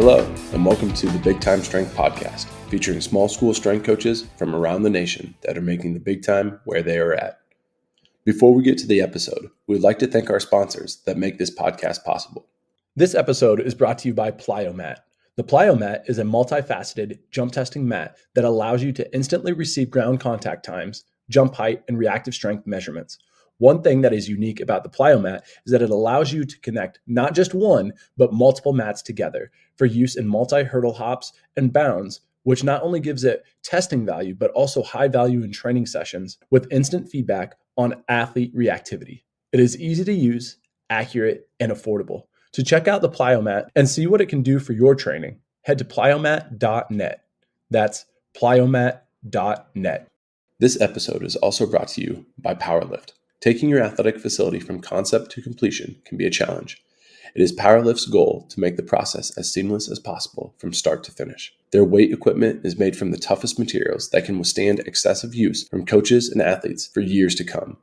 Hello, and welcome to the Big Time Strength Podcast, featuring small school strength coaches from around the nation that are making the big time where they are at. Before we get to the episode, we'd like to thank our sponsors that make this podcast possible. This episode is brought to you by Plyomat. The Plyomat is a multi-faceted jump testing mat that allows you to instantly receive ground contact times, jump height, and reactive strength measurements. One thing that is unique about the Plyomat is that it allows you to connect not just one, but multiple mats together for use in multi-hurdle hops and bounds, which not only gives it testing value, but also high value in training sessions with instant feedback on athlete reactivity. It is easy to use, accurate, and affordable. To check out the Plyomat and see what it can do for your training, head to plyomat.net. That's plyomat.net. This episode is also brought to you by Powerlift. Taking your athletic facility from concept to completion can be a challenge. It is Powerlift's goal to make the process as seamless as possible from start to finish. Their weight equipment is made from the toughest materials that can withstand excessive use from coaches and athletes for years to come.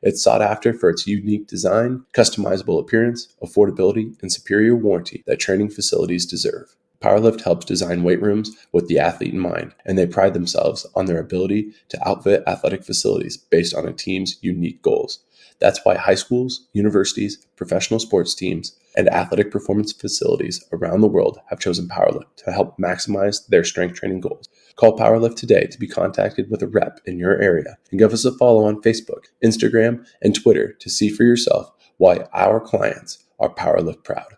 It's sought after for its unique design, customizable appearance, affordability, and superior warranty that training facilities deserve. Powerlift helps design weight rooms with the athlete in mind, and they pride themselves on their ability to outfit athletic facilities based on a team's unique goals. That's why high schools, universities, professional sports teams, and athletic performance facilities around the world have chosen Powerlift to help maximize their strength training goals. Call Powerlift today to be contacted with a rep in your area and give us a follow on Facebook, Instagram, and Twitter to see for yourself why our clients are Powerlift proud.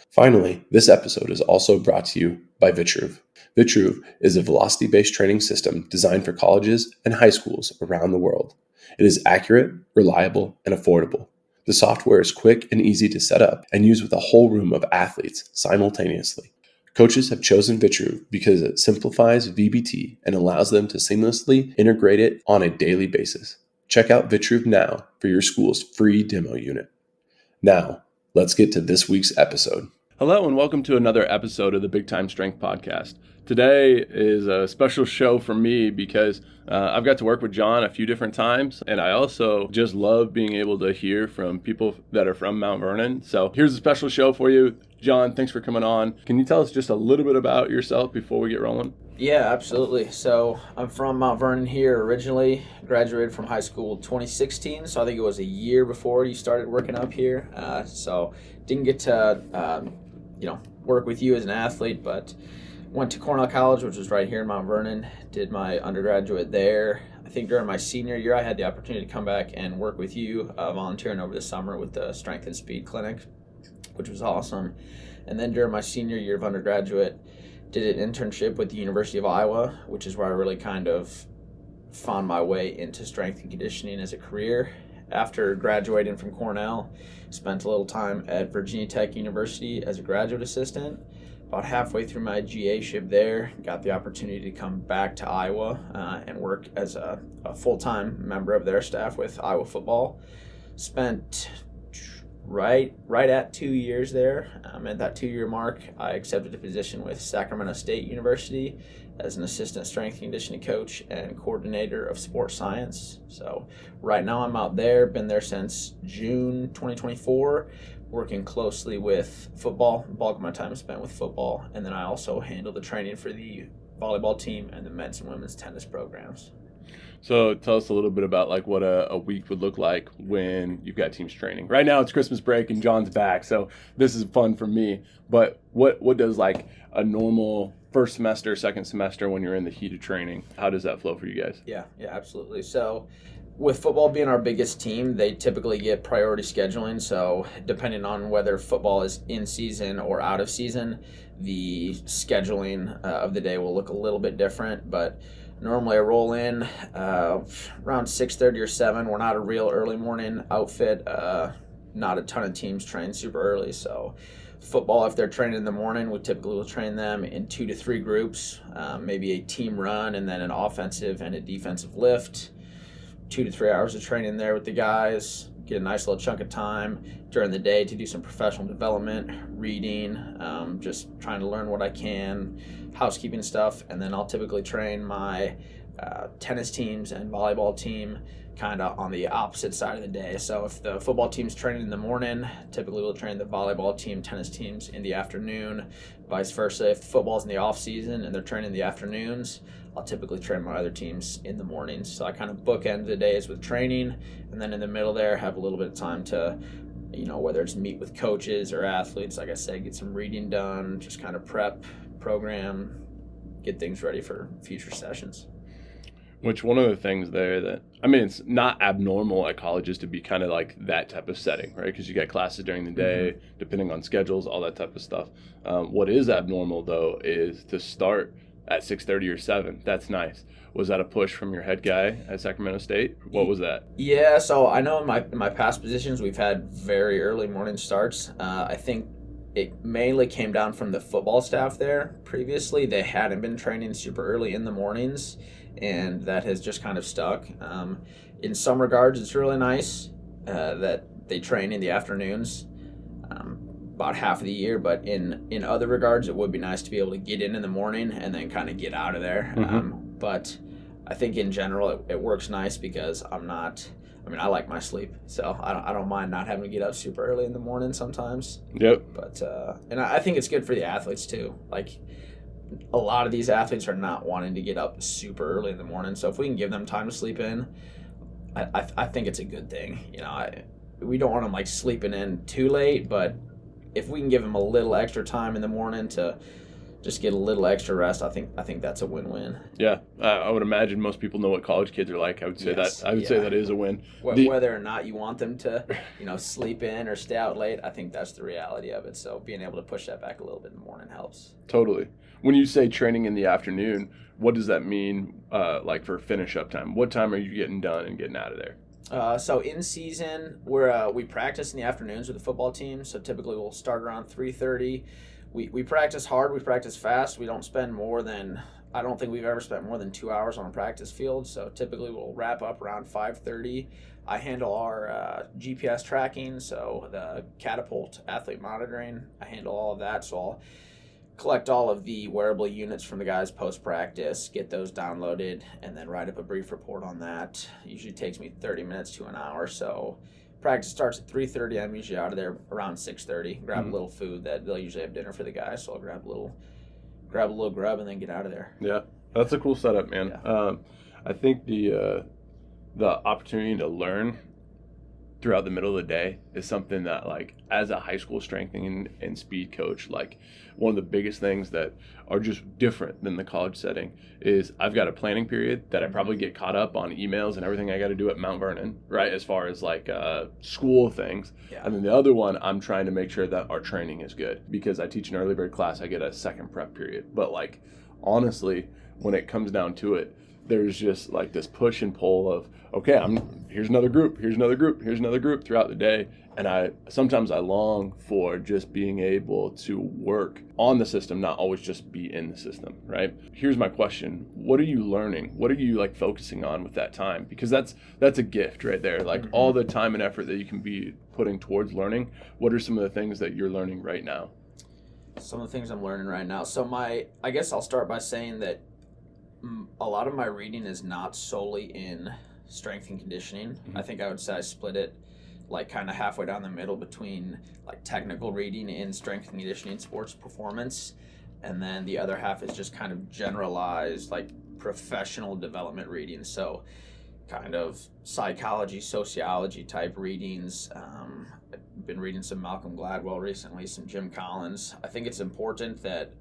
Finally, this episode is also brought to you by Vitruve. Vitruve is a velocity-based training system designed for colleges and high schools around the world. It is accurate, reliable, and affordable. The software is quick and easy to set up and use with a whole room of athletes simultaneously. Coaches have chosen Vitruve because it simplifies VBT and allows them to seamlessly integrate it on a daily basis. Check out Vitruve now for your school's free demo unit. Now, let's get to this week's episode. Hello and welcome to another episode of the Big Time Strength Podcast. Today is a special show for me because I've got to work with John a few different times, and I also just love being able to hear from people that are from Mount Vernon. So here's a special show for you. John, thanks for coming on. Can you tell us just a little bit about yourself before we get rolling? Yeah, absolutely. So I'm from Mount Vernon here originally, graduated from high school 2016, so I think it was a year before you started working up here. So didn't get to work with you as an athlete, but went to Cornell College, which was right here in Mount Vernon, did my undergraduate there. I think during my senior year, I had the opportunity to come back and work with you, volunteering over the summer with the Strength and Speed Clinic, which was awesome. And then during my senior year of undergraduate, did an internship with the University of Iowa, which is where I really kind of found my way into strength and conditioning as a career. After graduating from Cornell, spent a little time at Virginia Tech University as a graduate assistant. About halfway through my GA-ship there, got the opportunity to come back to Iowa and work as a full-time member of their staff with Iowa football. Spent right at 2 years there. At that 2-year mark, I accepted a position with Sacramento State University as an assistant strength conditioning coach and coordinator of sports science. So right now I'm out there, been there since June 2024, working closely with football. The bulk of my time is spent with football, and then I also handle the training for the volleyball team and the men's and women's tennis programs. So tell us a little bit about like what a week would look like when you've got teams training. Right now it's Christmas break and John's back, so this is fun for me. But what does like a normal first semester, second semester when you're in the heat of training, how does that flow for you guys? Yeah, absolutely. So with football being our biggest team, they typically get priority scheduling. So depending on whether football is in season or out of season, the scheduling of the day will look a little bit different. But normally I roll in around 6:30 or 7. We're not a real early morning outfit. Not a ton of teams train super early. So football, if they're training in the morning, we typically will train them in 2 to 3 groups, maybe a team run and then an offensive and a defensive lift. 2 to 3 hours of training there with the guys, get a nice little chunk of time during the day to do some professional development, reading, just trying to learn what I can, housekeeping stuff, and then I'll typically train my tennis teams and volleyball team kind of on the opposite side of the day. So if the football team's training in the morning, typically we'll train the volleyball team, tennis teams in the afternoon, vice versa. If football's in the off season and they're training in the afternoons, I'll typically train my other teams in the mornings. So I kind of bookend the days with training, and then in the middle there have a little bit of time to, whether it's meet with coaches or athletes, like I said, get some reading done, just kind of prep, program, get things ready for future sessions. Which one of the things there that, it's not abnormal at colleges to be kind of like that type of setting, right? Because you got classes during the day, depending on schedules, all that type of stuff. What is abnormal, though, is to start at 6:30 or 7. That's nice. Was that a push from your head guy at Sacramento State? What was that? Yeah, so I know in my past positions, we've had very early morning starts. I think it mainly came down from the football staff there. Previously, they hadn't been training super early in the mornings, and that has just kind of stuck. In some regards, it's really nice that they train in the afternoons about half of the year, but in other regards, it would be nice to be able to get in the morning and then kind of get out of there. But I think in general, it works nice because I like my sleep, so I don't mind not having to get up super early in the morning sometimes. Yep. But and I think it's good for the athletes too. Like, a lot of these athletes are not wanting to get up super early in the morning, so if we can give them time to sleep in, I think it's a good thing. We don't want them like sleeping in too late, but if we can give them a little extra time in the morning to just get a little extra rest, I think that's a win-win. Yeah, I would imagine most people know what college kids are like. I would say say that is a win. Whether or not you want them to, sleep in or stay out late, I think that's the reality of it. So being able to push that back a little bit in the morning helps. Totally. When you say training in the afternoon, what does that mean? Like for finish up time, what time are you getting done and getting out of there? So in season, we practice in the afternoons with the football team. So typically we'll start around 3:30. We practice hard. We practice fast. We don't spend I don't think we've ever spent more than 2 hours on a practice field. So typically we'll wrap up around 5:30. I handle our GPS tracking, so the catapult athlete monitoring. I handle all of that. So I'll collect all of the wearable units from the guys post-practice, get those downloaded, and then write up a brief report on that. Usually takes me 30 minutes to an hour. So practice starts at 3:30. I'm usually out of there around 6:30. Grab a little food that they'll usually have dinner for the guys, so I'll grab a little grub and then get out of there. Yeah, that's a cool setup, man. Yeah. I think the opportunity to learn throughout the middle of the day is something that, like, as a high school strengthening and speed coach, like, one of the biggest things that are just different than the college setting is I've got a planning period that I probably get caught up on emails and everything I got to do at Mount Vernon, right, as far as like school things. Yeah. And then the other one, I'm trying to make sure that our training is good because I teach an early bird class. I get a second prep period. But, like, honestly, when it comes down to it, there's just like this push and pull of, okay, here's another group throughout the day. And sometimes I long for just being able to work on the system, not always just be in the system, right? Here's my question. What are you learning? What are you, like, focusing on with that time? Because that's a gift right there. Like, all the time and effort that you can be putting towards learning. What are some of the things that you're learning right now? Some of the things I'm learning right now. So I guess I'll start by saying that a lot of my reading is not solely in strength and conditioning. I think I would say I split it like kind of halfway down the middle between like technical reading in strength and conditioning, sports performance, and then the other half is just kind of generalized like professional development reading. So kind of psychology, sociology type readings. I've been reading some Malcolm Gladwell recently, some Jim Collins. I think it's important that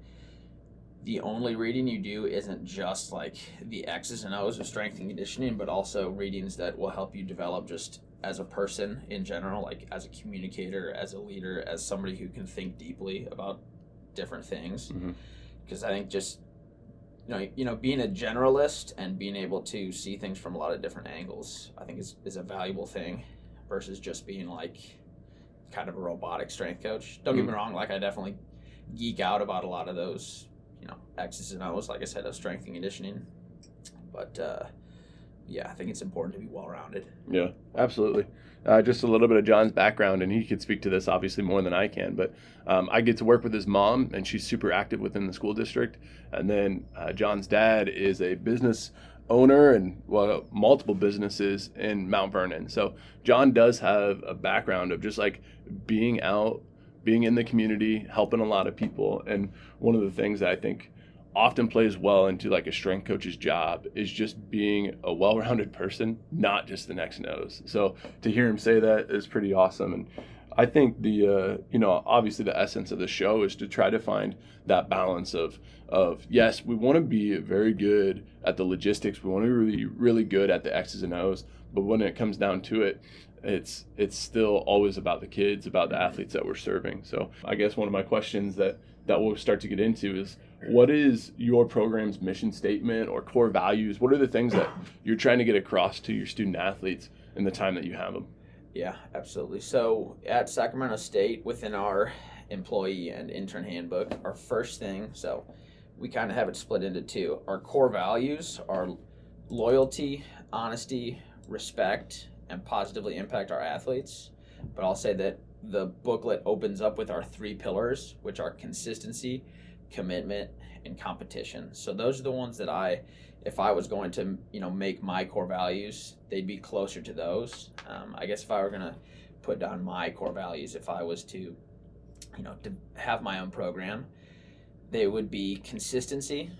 the only reading you do isn't just like the X's and O's of strength and conditioning, but also readings that will help you develop just as a person in general, like as a communicator, as a leader, as somebody who can think deeply about different things. Because I think just, being a generalist and being able to see things from a lot of different angles, I think is a valuable thing versus just being like kind of a robotic strength coach. Don't get me wrong, like I definitely geek out about a lot of those X's and O's, like I said, of strength and conditioning. But, I think it's important to be well-rounded. Yeah, absolutely. Just a little bit of John's background, and he could speak to this obviously more than I can, but I get to work with his mom, and she's super active within the school district. And then John's dad is a business owner and multiple businesses in Mount Vernon. So John does have a background of just like being out, being in the community, helping a lot of people. And one of the things that I think often plays well into like a strength coach's job is just being a well-rounded person, not just the next nose. So to hear him say that is pretty awesome. And I think the obviously the essence of the show is to try to find that balance of yes, we want to be very good at the logistics, we want to be really, really good at the X's and O's, but when it comes down to it, it's still always about the kids, about the athletes that we're serving. So I guess one of my questions that we'll start to get into is, what is your program's mission statement or core values? What are the things that you're trying to get across to your student athletes in the time that you have them? Yeah, absolutely. So at Sacramento State, within our employee and intern handbook, our first thing, so we kind of have it split into two. Our core values are loyalty, honesty, respect, and positively impact our athletes. But I'll say that the booklet opens up with our three pillars, which are consistency, commitment, and competition. So those are the ones that if I was going to, make my core values, they'd be closer to those. I guess if I were going to put down my core values, if I was to, to have my own program, they would be consistency,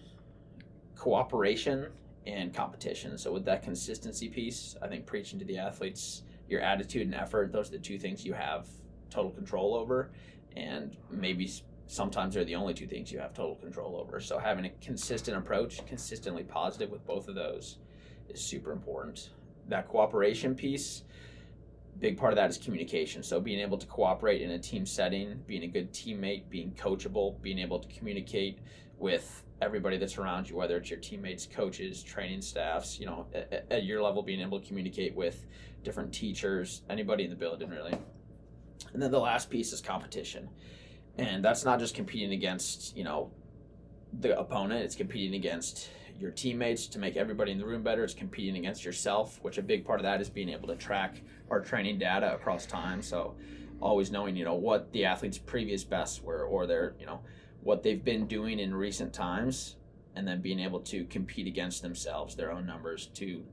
cooperation, and competition. So with that consistency piece, I think preaching to the athletes, your attitude and effort, those are the two things you have total control over, and maybe sometimes they're the only two things you have total control over. So having a consistent approach, consistently positive with both of those, is super important. That cooperation piece, big part of that is communication. So being able to cooperate in a team setting, being a good teammate, being coachable, being able to communicate with everybody that's around you, whether it's your teammates, coaches, training staffs, at your level, being able to communicate with different teachers, anybody in the building really. And then the last piece is competition. And that's not just competing against, the opponent. It's competing against your teammates to make everybody in the room better. It's competing against yourself, which a big part of that is being able to track our training data across time. So always knowing, what the athlete's previous bests were, or their, what they've been doing in recent times, and then being able to compete against themselves, their own numbers, to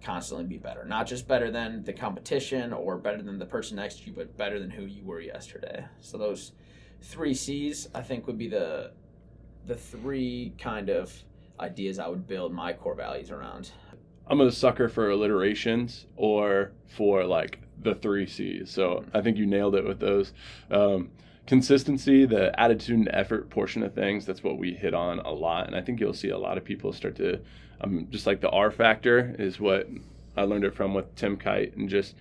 constantly be better. Not just better than the competition or better than the person next to you, but better than who you were yesterday. So those 3 C's, I think, would be the three kind of ideas I would build my core values around. I'm a sucker for alliterations or for like the 3 C's. So I think you nailed it with those. Consistency, the attitude and effort portion of things, that's what we hit on a lot. And I think you'll see a lot of people start to, just like the R factor is what I learned it from with Tim Kite, and just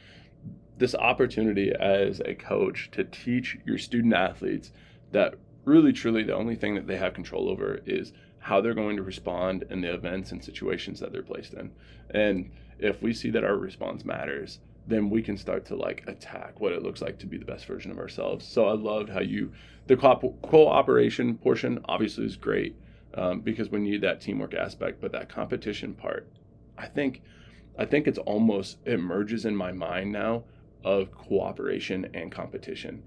this opportunity as a coach to teach your student athletes that really, truly the only thing that they have control over is how they're going to respond in the events and situations that they're placed in. And if we see that our response matters, then we can start to like attack what it looks like to be the best version of ourselves. So I loved how the cooperation portion obviously is great, because we need that teamwork aspect, but that competition part, I think it merges in my mind now of cooperation and competition,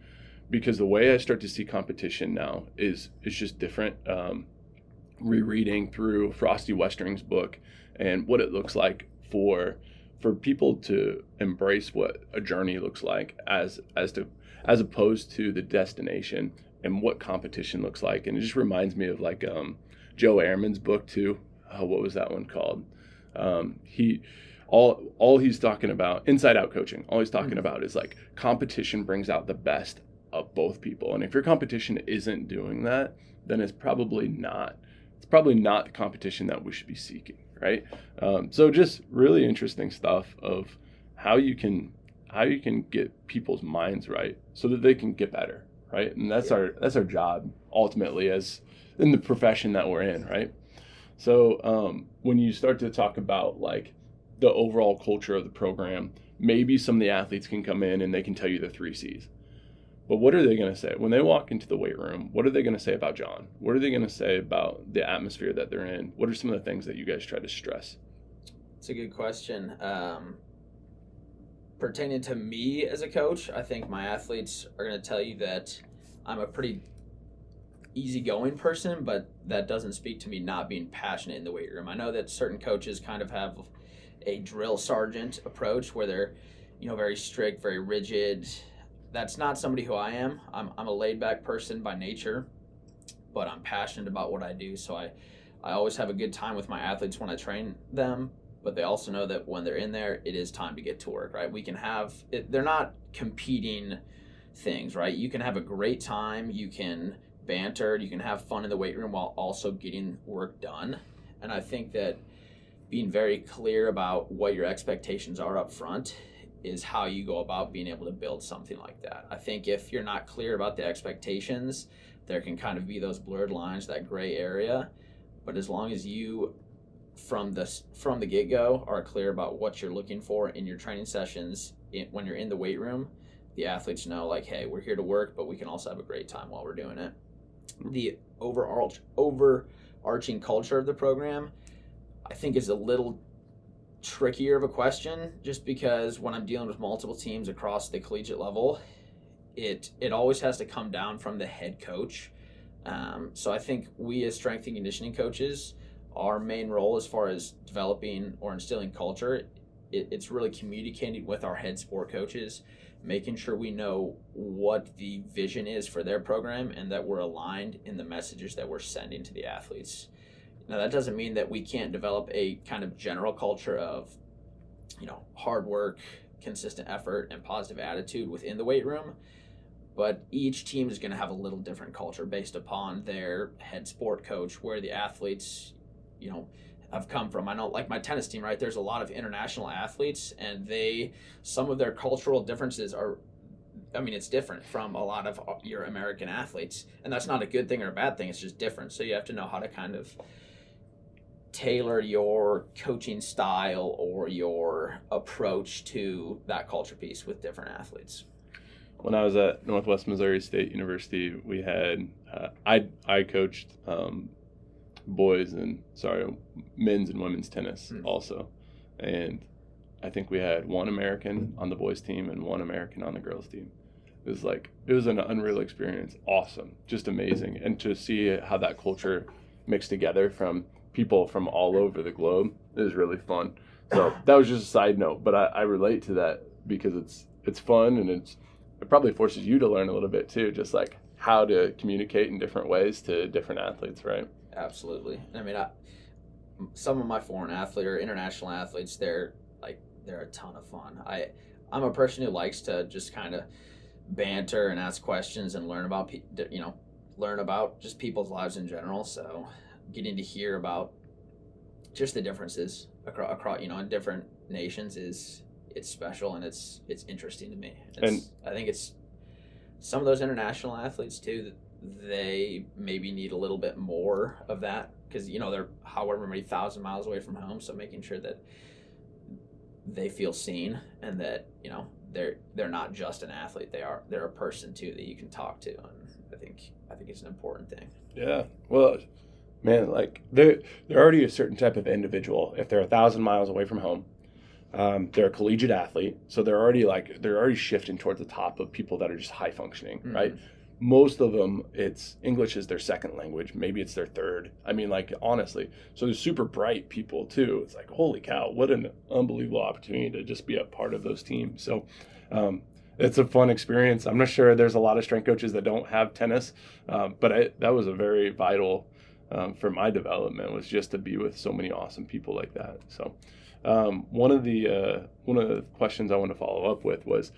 because the way I start to see competition now is just different. Rereading through Frosty Westering's book and what it looks like for people to embrace what a journey looks like as opposed to the destination, and what competition looks like. And it just reminds me of like Joe Ehrman's book too. What was that one called? All he's talking about, Inside Out Coaching, all he's talking about is like competition brings out the best of both people. And if your competition isn't doing that, then it's probably not the competition that we should be seeking, right? So just really interesting stuff of how you can get people's minds right so that they can get better, right? And that's our job ultimately as in the profession that we're in, right? So when you start to talk about like the overall culture of the program, maybe some of the athletes can come in and they can tell you the 3 C's. But what are they going to say? When they walk into the weight room, what are they going to say about John? What are they going to say about the atmosphere that they're in? What are some of the things that you guys try to stress? It's a good question. Pertaining to me as a coach, I think my athletes are going to tell you that I'm a pretty easygoing person, but that doesn't speak to me not being passionate in the weight room. I know that certain coaches kind of have a drill sergeant approach where they're, very strict, very rigid. That's not somebody who I am. I'm a laid back person by nature, but I'm passionate about what I do. So I always have a good time with my athletes when I train them, but they also know that when they're in there, it is time to get to work, right? We can have it, they're not competing things, right? You can have a great time, you can banter, you can have fun in the weight room while also getting work done. And I think that being very clear about what your expectations are up front is how you go about being able to build something like that. I think if you're not clear about the expectations, there can kind of be those blurred lines, that gray area. But as long as you, from the get-go, are clear about what you're looking for in your training sessions, when you're in the weight room, the athletes know, like, hey, we're here to work, but we can also have a great time while we're doing it. The overarching culture of the program, I think, is a little trickier of a question, just because when I'm dealing with multiple teams across the collegiate level, it always has to come down from the head coach. So I think we as strength and conditioning coaches, our main role as far as developing or instilling culture, it's really communicating with our head sport coaches, making sure we know what the vision is for their program and that we're aligned in the messages that we're sending to the athletes. Now, that doesn't mean that we can't develop a kind of general culture of, hard work, consistent effort, and positive attitude within the weight room. But each team is going to have a little different culture based upon their head sport coach, where the athletes, have come from. I know, like my tennis team, right? There's a lot of international athletes, and some of their cultural differences are, it's different from a lot of your American athletes. And that's not a good thing or a bad thing. It's just different. So you have to know how to kind of tailor your coaching style or your approach to that culture piece with different athletes. When I was at Northwest Missouri State University, we had I coached men's and women's tennis also, and I think we had one American on the boys team and one American on the girls team. It was an unreal experience, awesome, just amazing, and to see how that culture mixed together from people from all over the globe is really fun. So that was just a side note, but I relate to that because it's fun, and it probably forces you to learn a little bit too, just like how to communicate in different ways to different athletes, right? Absolutely. Some of my foreign athlete or international athletes, they're a ton of fun. I'm a person who likes to just kind of banter and ask questions and learn about just people's lives in general. So getting to hear about just the differences across in different nations it's special, and it's interesting to me. I think it's some of those international athletes too, that they maybe need a little bit more of that, because they're however many thousand miles away from home. So making sure that they feel seen, and that they're not just an athlete, they're a person too that you can talk to, and I think it's an important thing. Yeah, well, man, they're already a certain type of individual if they're 1,000 miles away from home. They're a collegiate athlete, so they're already shifting towards the top of people that are just high functioning, mm-hmm. right? Most of them, English is their second language. Maybe it's their third. Honestly. So they're super bright people too. It's holy cow, what an unbelievable opportunity to just be a part of those teams. So it's a fun experience. I'm not sure there's a lot of strength coaches that don't have tennis, but that was a very vital for my development, was just to be with so many awesome people like that. So one of the questions I want to follow up with was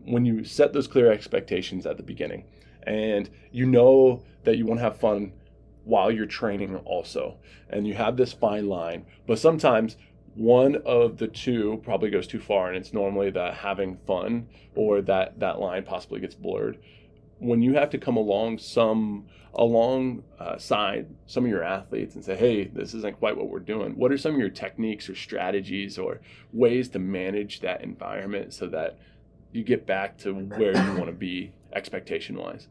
when you set those clear expectations at the beginning, and that you want to have fun while you're training also, and you have this fine line, but sometimes one of the two probably goes too far, and it's normally that having fun or that line possibly gets blurred. When you have to come alongside some of your athletes and say, hey, this isn't quite what we're doing, what are some of your techniques or strategies or ways to manage that environment so that you get back to where you want to be expectation-wise?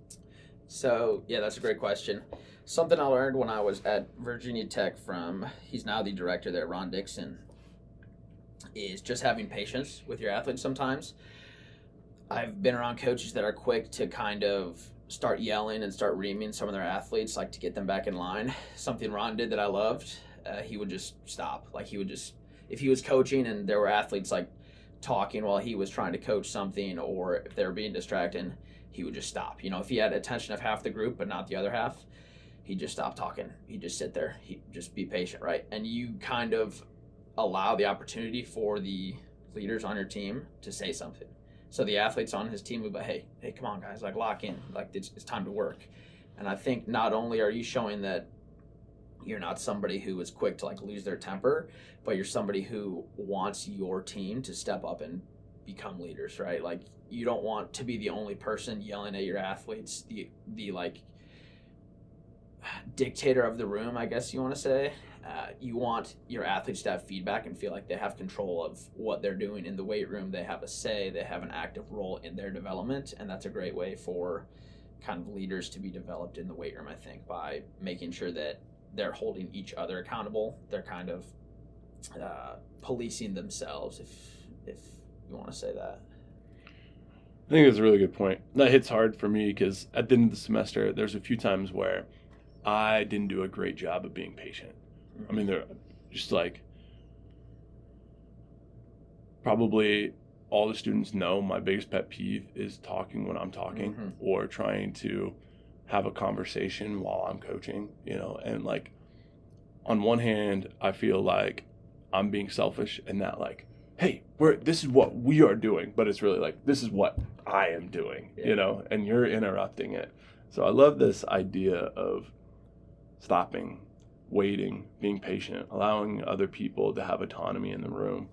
So, yeah, that's a great question. Something I learned when I was at Virginia Tech he's now the director there, Ron Dixon, is just having patience with your athletes sometimes. I've been around coaches that are quick to kind of start yelling and start reaming some of their athletes, like to get them back in line. Something Ron did that I loved, he would just stop. Like he would just, if he was coaching and there were athletes like talking while he was trying to coach something, or if they were being distracting, he would just stop. You know, if he had attention of half the group but not the other half, he'd just stop talking. He'd just sit there. He'd just be patient, right? And you kind of allow the opportunity for the leaders on your team to say something. So the athletes on his team would be, hey, come on, guys, like lock in. Like it's time to work. And I think not only are you showing that you're not somebody who is quick to like lose their temper, but you're somebody who wants your team to step up and become leaders, right? Like you don't want to be the only person yelling at your athletes, the like dictator of the room, I guess you want to say. You want your athletes to have feedback and feel like they have control of what they're doing in the weight room. They have a say, they have an active role in their development, and that's a great way for kind of leaders to be developed in the weight room, I think, by making sure that they're holding each other accountable. They're kind of policing themselves, if you want to say that. I think that's a really good point. That hits hard for me because at the end of the semester, there's a few times where I didn't do a great job of being patient. I mean, they're just like, probably all the students know my biggest pet peeve is talking when I'm talking or trying to have a conversation while I'm coaching, you know, and like on one hand, I feel like I'm being selfish and that like, hey, this is what we are doing, but it's really like, this is what I am doing, you know, and you're interrupting it. So I love this idea of stopping, waiting, being patient, allowing other people to have autonomy in the room.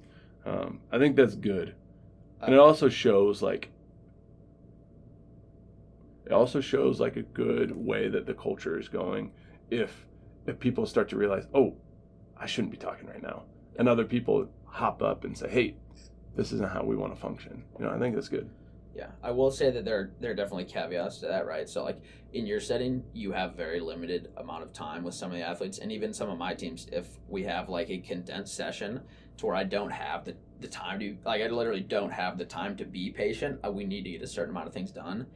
I think that's good. And it also shows like a good way that the culture is going if people start to realize, oh, I shouldn't be talking right now. And other people hop up and say, hey, this isn't how we want to function. You know, I think that's good. Yeah, I will say that there are definitely caveats to that, right? So, like, in your setting, you have very limited amount of time with some of the athletes, and even some of my teams, if we have, like, a condensed session to where I don't have the time to, like, I literally don't have the time to be patient, we need to get a certain amount of things done,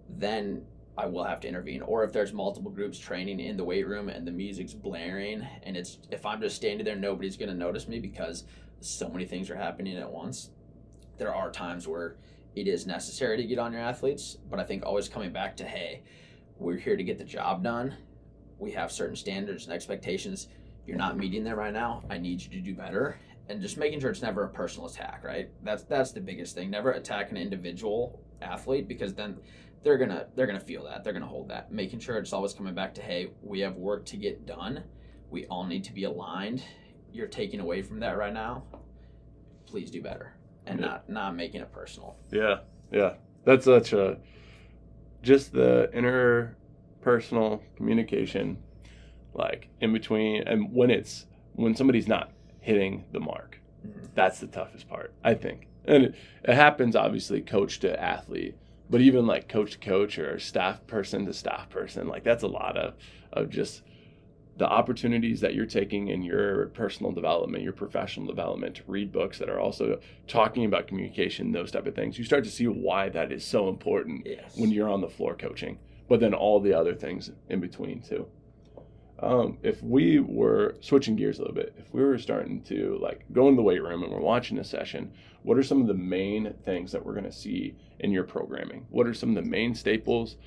then I will have to intervene. Or if there's multiple groups training in the weight room and the music's blaring, and if I'm just standing there, nobody's going to notice me because so many things are happening at once. There are times where it is necessary to get on your athletes, but I think always coming back to, hey, we're here to get the job done. We have certain standards and expectations. You're not meeting them right now. I need you to do better. And just making sure it's never a personal attack, right? That's the biggest thing. Never attack an individual athlete, because then they're gonna feel that. They're gonna hold that. Making sure it's always coming back to, hey, we have work to get done. We all need to be aligned. You're taking away from that right now. Please do better. And not making it personal. Yeah. That's such just the interpersonal communication, like in between, and when somebody's not hitting the mark, that's the toughest part, I think. And it happens obviously coach to athlete, but even like coach to coach or staff person to staff person, like that's a lot of just the opportunities that you're taking in your personal development, your professional development, to read books that are also talking about communication, those type of things. You start to see why that is so important when you're on the floor coaching, but then all the other things in between too. If we were switching gears a little bit, if we were starting to like go in the weight room and we're watching a session, what are some of the main things that we're going to see in your programming? What are some of the main staples?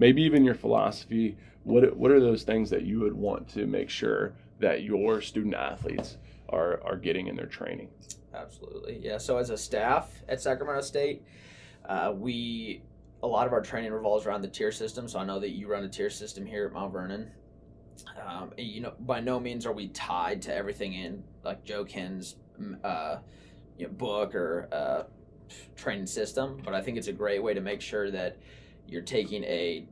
Maybe even your philosophy. What are those things that you would want to make sure that your student athletes are getting in their training? Absolutely. Yeah. So as a staff at Sacramento State, a lot of our training revolves around the tier system. So I know that you run a tier system here at Mount Vernon. You know, by no means are we tied to everything in like Joe Ken's book or training system, but I think it's a great way to make sure that you're taking a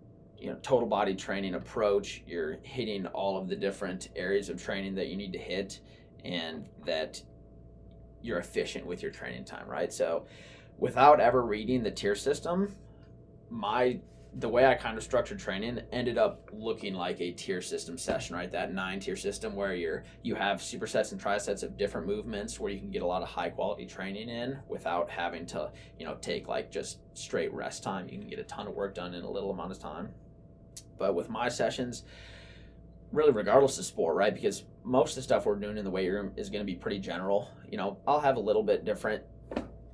total body training approach. You're hitting all of the different areas of training that you need to hit, and that you're efficient with your training time, right? So without ever reading the tier system, my the way I kind of structured training ended up looking like a tier system session, right? That 9-tier system where you have supersets and trisets of different movements where you can get a lot of high quality training in without having to, take like just straight rest time. You can get a ton of work done in a little amount of time. But with my sessions, really regardless of sport, right? Because most of the stuff we're doing in the weight room is going to be pretty general. I'll have a little bit different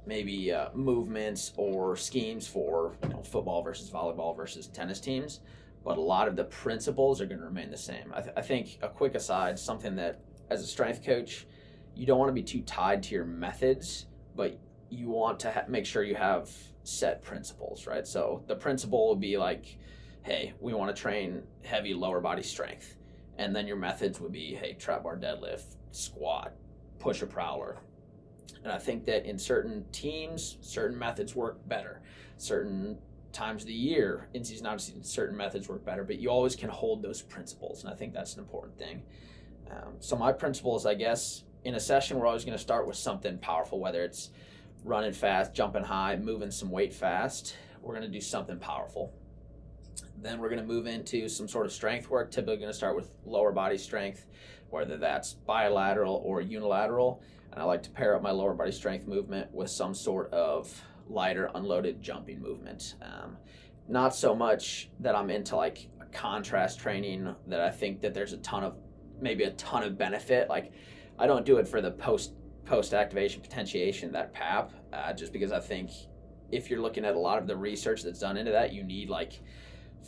maybe movements or schemes for football versus volleyball versus tennis teams, but a lot of the principles are going to remain the same. I think a quick aside, something that as a strength coach, you don't want to be too tied to your methods, but you want to make sure you have set principles, right? So the principle would be like, hey, we want to train heavy lower body strength. And then your methods would be, hey, trap bar deadlift, squat, push a prowler. And I think that in certain teams, certain methods work better. Certain times of the year, in season, out of season, certain methods work better, but you always can hold those principles. And I think that's an important thing. So my principles, I guess, in a session, we're always going to start with something powerful, whether it's running fast, jumping high, moving some weight fast. We're going to do something powerful. Then we're going to move into some sort of strength work, typically going to start with lower body strength, whether that's bilateral or unilateral. And I like to pair up my lower body strength movement with some sort of lighter unloaded jumping movement. Not so much that I'm into like a contrast training that I think that there's a ton of benefit. Like I don't do it for the post activation potentiation, that PAP, just because I think if you're looking at a lot of the research that's done into that, you need like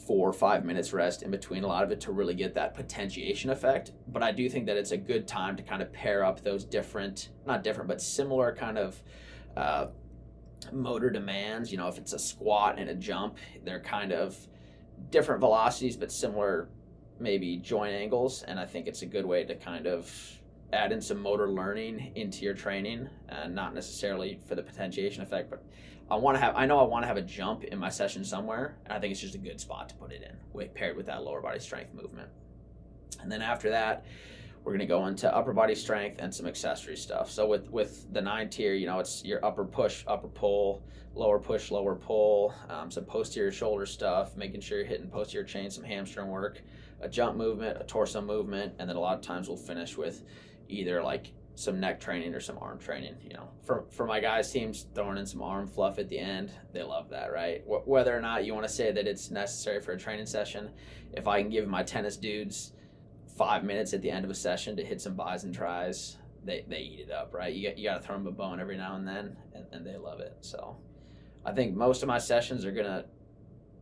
4 or 5 minutes rest in between a lot of it to really get that potentiation effect. But I do think that it's a good time to kind of pair up those similar kind of motor demands. If it's a squat and a jump, they're kind of different velocities but similar maybe joint angles, and I think it's a good way to kind of add in some motor learning into your training, and not necessarily for the potentiation effect, but I want to have a jump in my session somewhere, and I think it's just a good spot to put it in, paired with that lower body strength movement. And then after that, we're going to go into upper body strength and some accessory stuff. So with the 9-tier, it's your upper push, upper pull, lower push, lower pull, some posterior shoulder stuff, making sure you're hitting posterior chain, some hamstring work, a jump movement, a torso movement, and then a lot of times we'll finish with either like some neck training or some arm training. For my guys teams, throwing in some arm fluff at the end, they love that, right? Whether or not you want to say that it's necessary for a training session, if I can give my tennis dudes 5 minutes at the end of a session to hit some bis and tris, they eat it up, right? You got to throw them a bone every now and then, and they love it. So I think most of my sessions are gonna,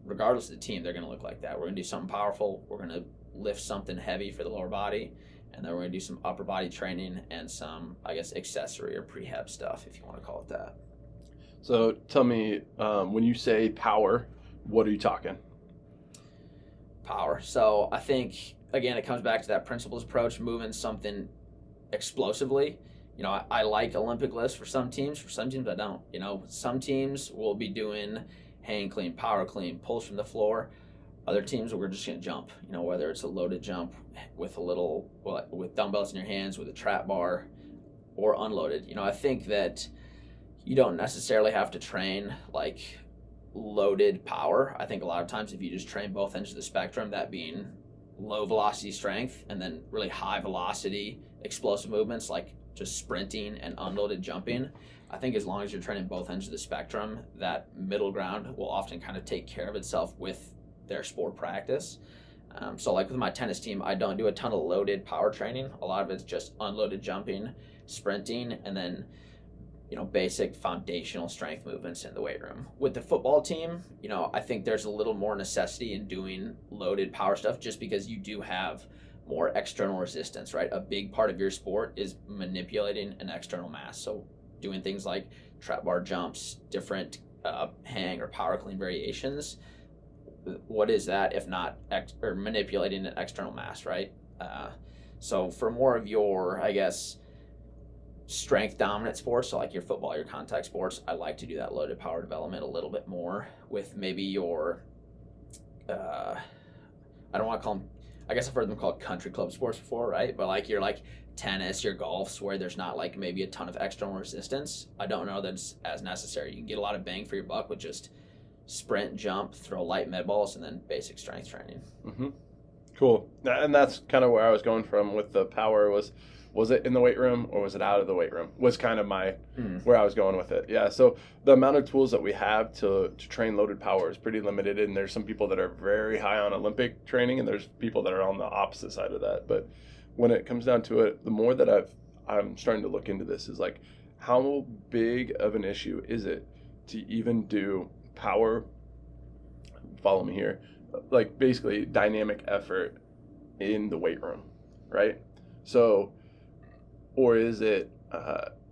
regardless of the team, they're gonna look like that. We're gonna do something powerful, we're gonna lift something heavy for the lower body, and then we're going to do some upper body training and some, I guess, accessory or prehab stuff, if you want to call it that. So tell me, when you say power, what are you talking? Power. So I think, again, it comes back to that principles approach, moving something explosively. I like Olympic lifts for some teams I don't. Some teams will be doing hang clean, power clean, pulls from the floor. Other teams, we're just going to jump, whether it's a loaded jump with with dumbbells in your hands, with a trap bar, or unloaded. I think that you don't necessarily have to train like loaded power. I think a lot of times if you just train both ends of the spectrum, that being low velocity strength and then really high velocity explosive movements like just sprinting and unloaded jumping, I think as long as you're training both ends of the spectrum, that middle ground will often kind of take care of itself with their sport practice. So like with my tennis team, I don't do a ton of loaded power training. A lot of it's just unloaded jumping, sprinting, and then basic foundational strength movements in the weight room. With the football team, I think there's a little more necessity in doing loaded power stuff just because you do have more external resistance, right? A big part of your sport is manipulating an external mass. So doing things like trap bar jumps, different hang or power clean variations. What is that if not manipulating an external mass, right? So for more of your, I guess, strength dominant sports, so like your football, your contact sports, I like to do that loaded power development a little bit more with maybe your, I don't want to call them, I guess I've heard them called country club sports before, right? But like your like tennis, your golfs, where there's not like maybe a ton of external resistance. I don't know that it's as necessary. You can get a lot of bang for your buck with just sprint, jump, throw light med balls, and then basic strength training. Mm-hmm. Cool. And that's kind of where I was going from with the power was it in the weight room or was it out of the weight room was kind of my where I was going with it. Yeah. So the amount of tools that we have to train loaded power is pretty limited. And there's some people that are very high on Olympic training and there's people that are on the opposite side of that. But when it comes down to it, the more that I'm starting to look into this is like, how big of an issue is it to even do power, follow me here, like basically dynamic effort in the weight room, right? So, or is it,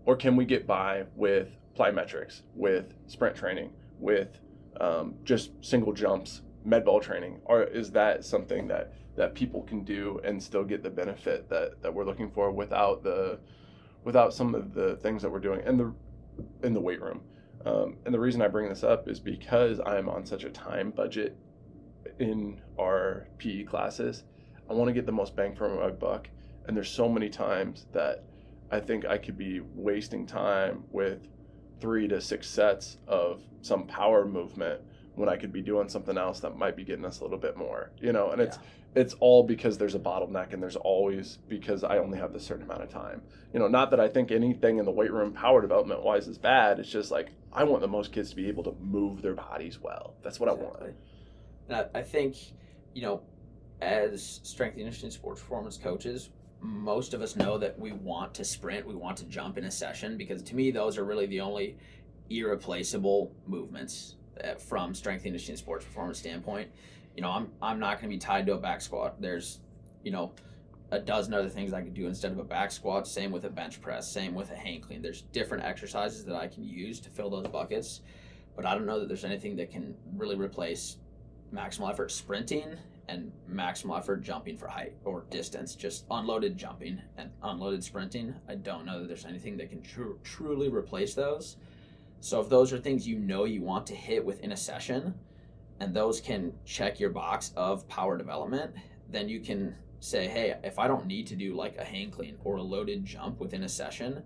or can we get by with plyometrics, with sprint training, with just single jumps, med ball training? Or is that something that people can do and still get the benefit that we're looking for without some of the things that we're doing in the weight room? And the reason I bring this up is because I'm on such a time budget in our PE classes. I want to get the most bang for my buck. And there's so many times that I think I could be wasting time with 3 to 6 sets of some power movement when I could be doing something else that might be getting us a little bit more, and it's all because there's a bottleneck and there's always because I only have this certain amount of time. Not that I think anything in the weight room power development wise is bad. It's just like, I want the most kids to be able to move their bodies well. That's what I want. And I think, as strength and conditioning sports performance coaches, most of us know that we want to sprint, we want to jump in a session, because to me, those are really the only irreplaceable movements from strength and conditioning sports performance standpoint. I'm not going to be tied to a back squat. There's, a dozen other things I could do instead of a back squat. Same with a bench press, same with a hang clean. There's different exercises that I can use to fill those buckets, but I don't know that there's anything that can really replace maximal effort sprinting and maximal effort jumping for height or distance. Just unloaded jumping and unloaded sprinting, I don't know that there's anything that can truly replace those. So if those are things you want to hit within a session, and those can check your box of power development, then you can say, hey, if I don't need to do like a hang clean or a loaded jump within a session,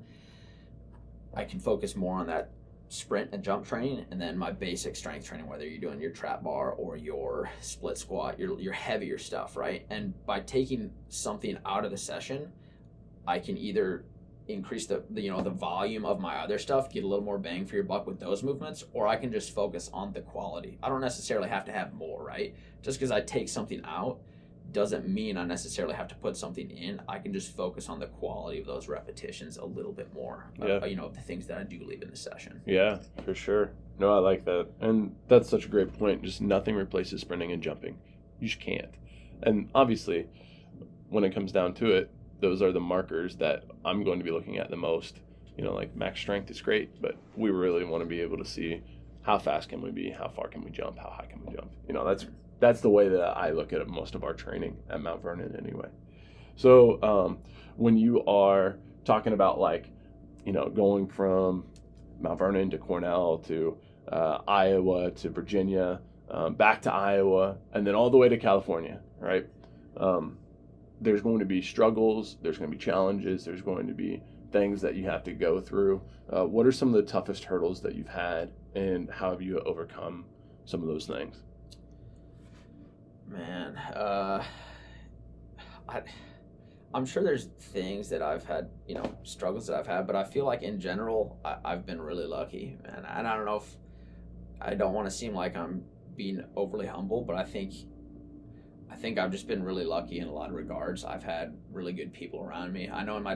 I can focus more on that sprint and jump training, and then my basic strength training, whether you're doing your trap bar or your split squat, your heavier stuff, right? And by taking something out of the session, I can either increase the volume of my other stuff, get a little more bang for your buck with those movements, or I can just focus on the quality. I don't necessarily have to have more, right? Just because I take something out doesn't mean I necessarily have to put something in. I can just focus on the quality of those repetitions a little bit more, of the things that I do leave in the session. Yeah, for sure. No, I like that. And that's such a great point. Just nothing replaces sprinting and jumping. You just can't. And obviously, when it comes down to it, those are the markers that I'm going to be looking at the most. Like max strength is great, but we really want to be able to see how fast can we be, how far can we jump, how high can we jump. That's the way that I look at most of our training at Mount Vernon anyway. So when you are talking about going from Mount Vernon to Cornell to Iowa to Virginia, back to Iowa, and then all the way to California, right? There's going to be struggles, there's going to be challenges, there's going to be things that you have to go through. What are some of the toughest hurdles that you've had, and how have you overcome some of those things? Man, I'm sure there's things that I've had, struggles that I've had, but I feel like in general, I've been really lucky, man. And I don't know if, I don't want to seem like I'm being overly humble, but I think I've just been really lucky in a lot of regards. I've had really good people around me. I know in my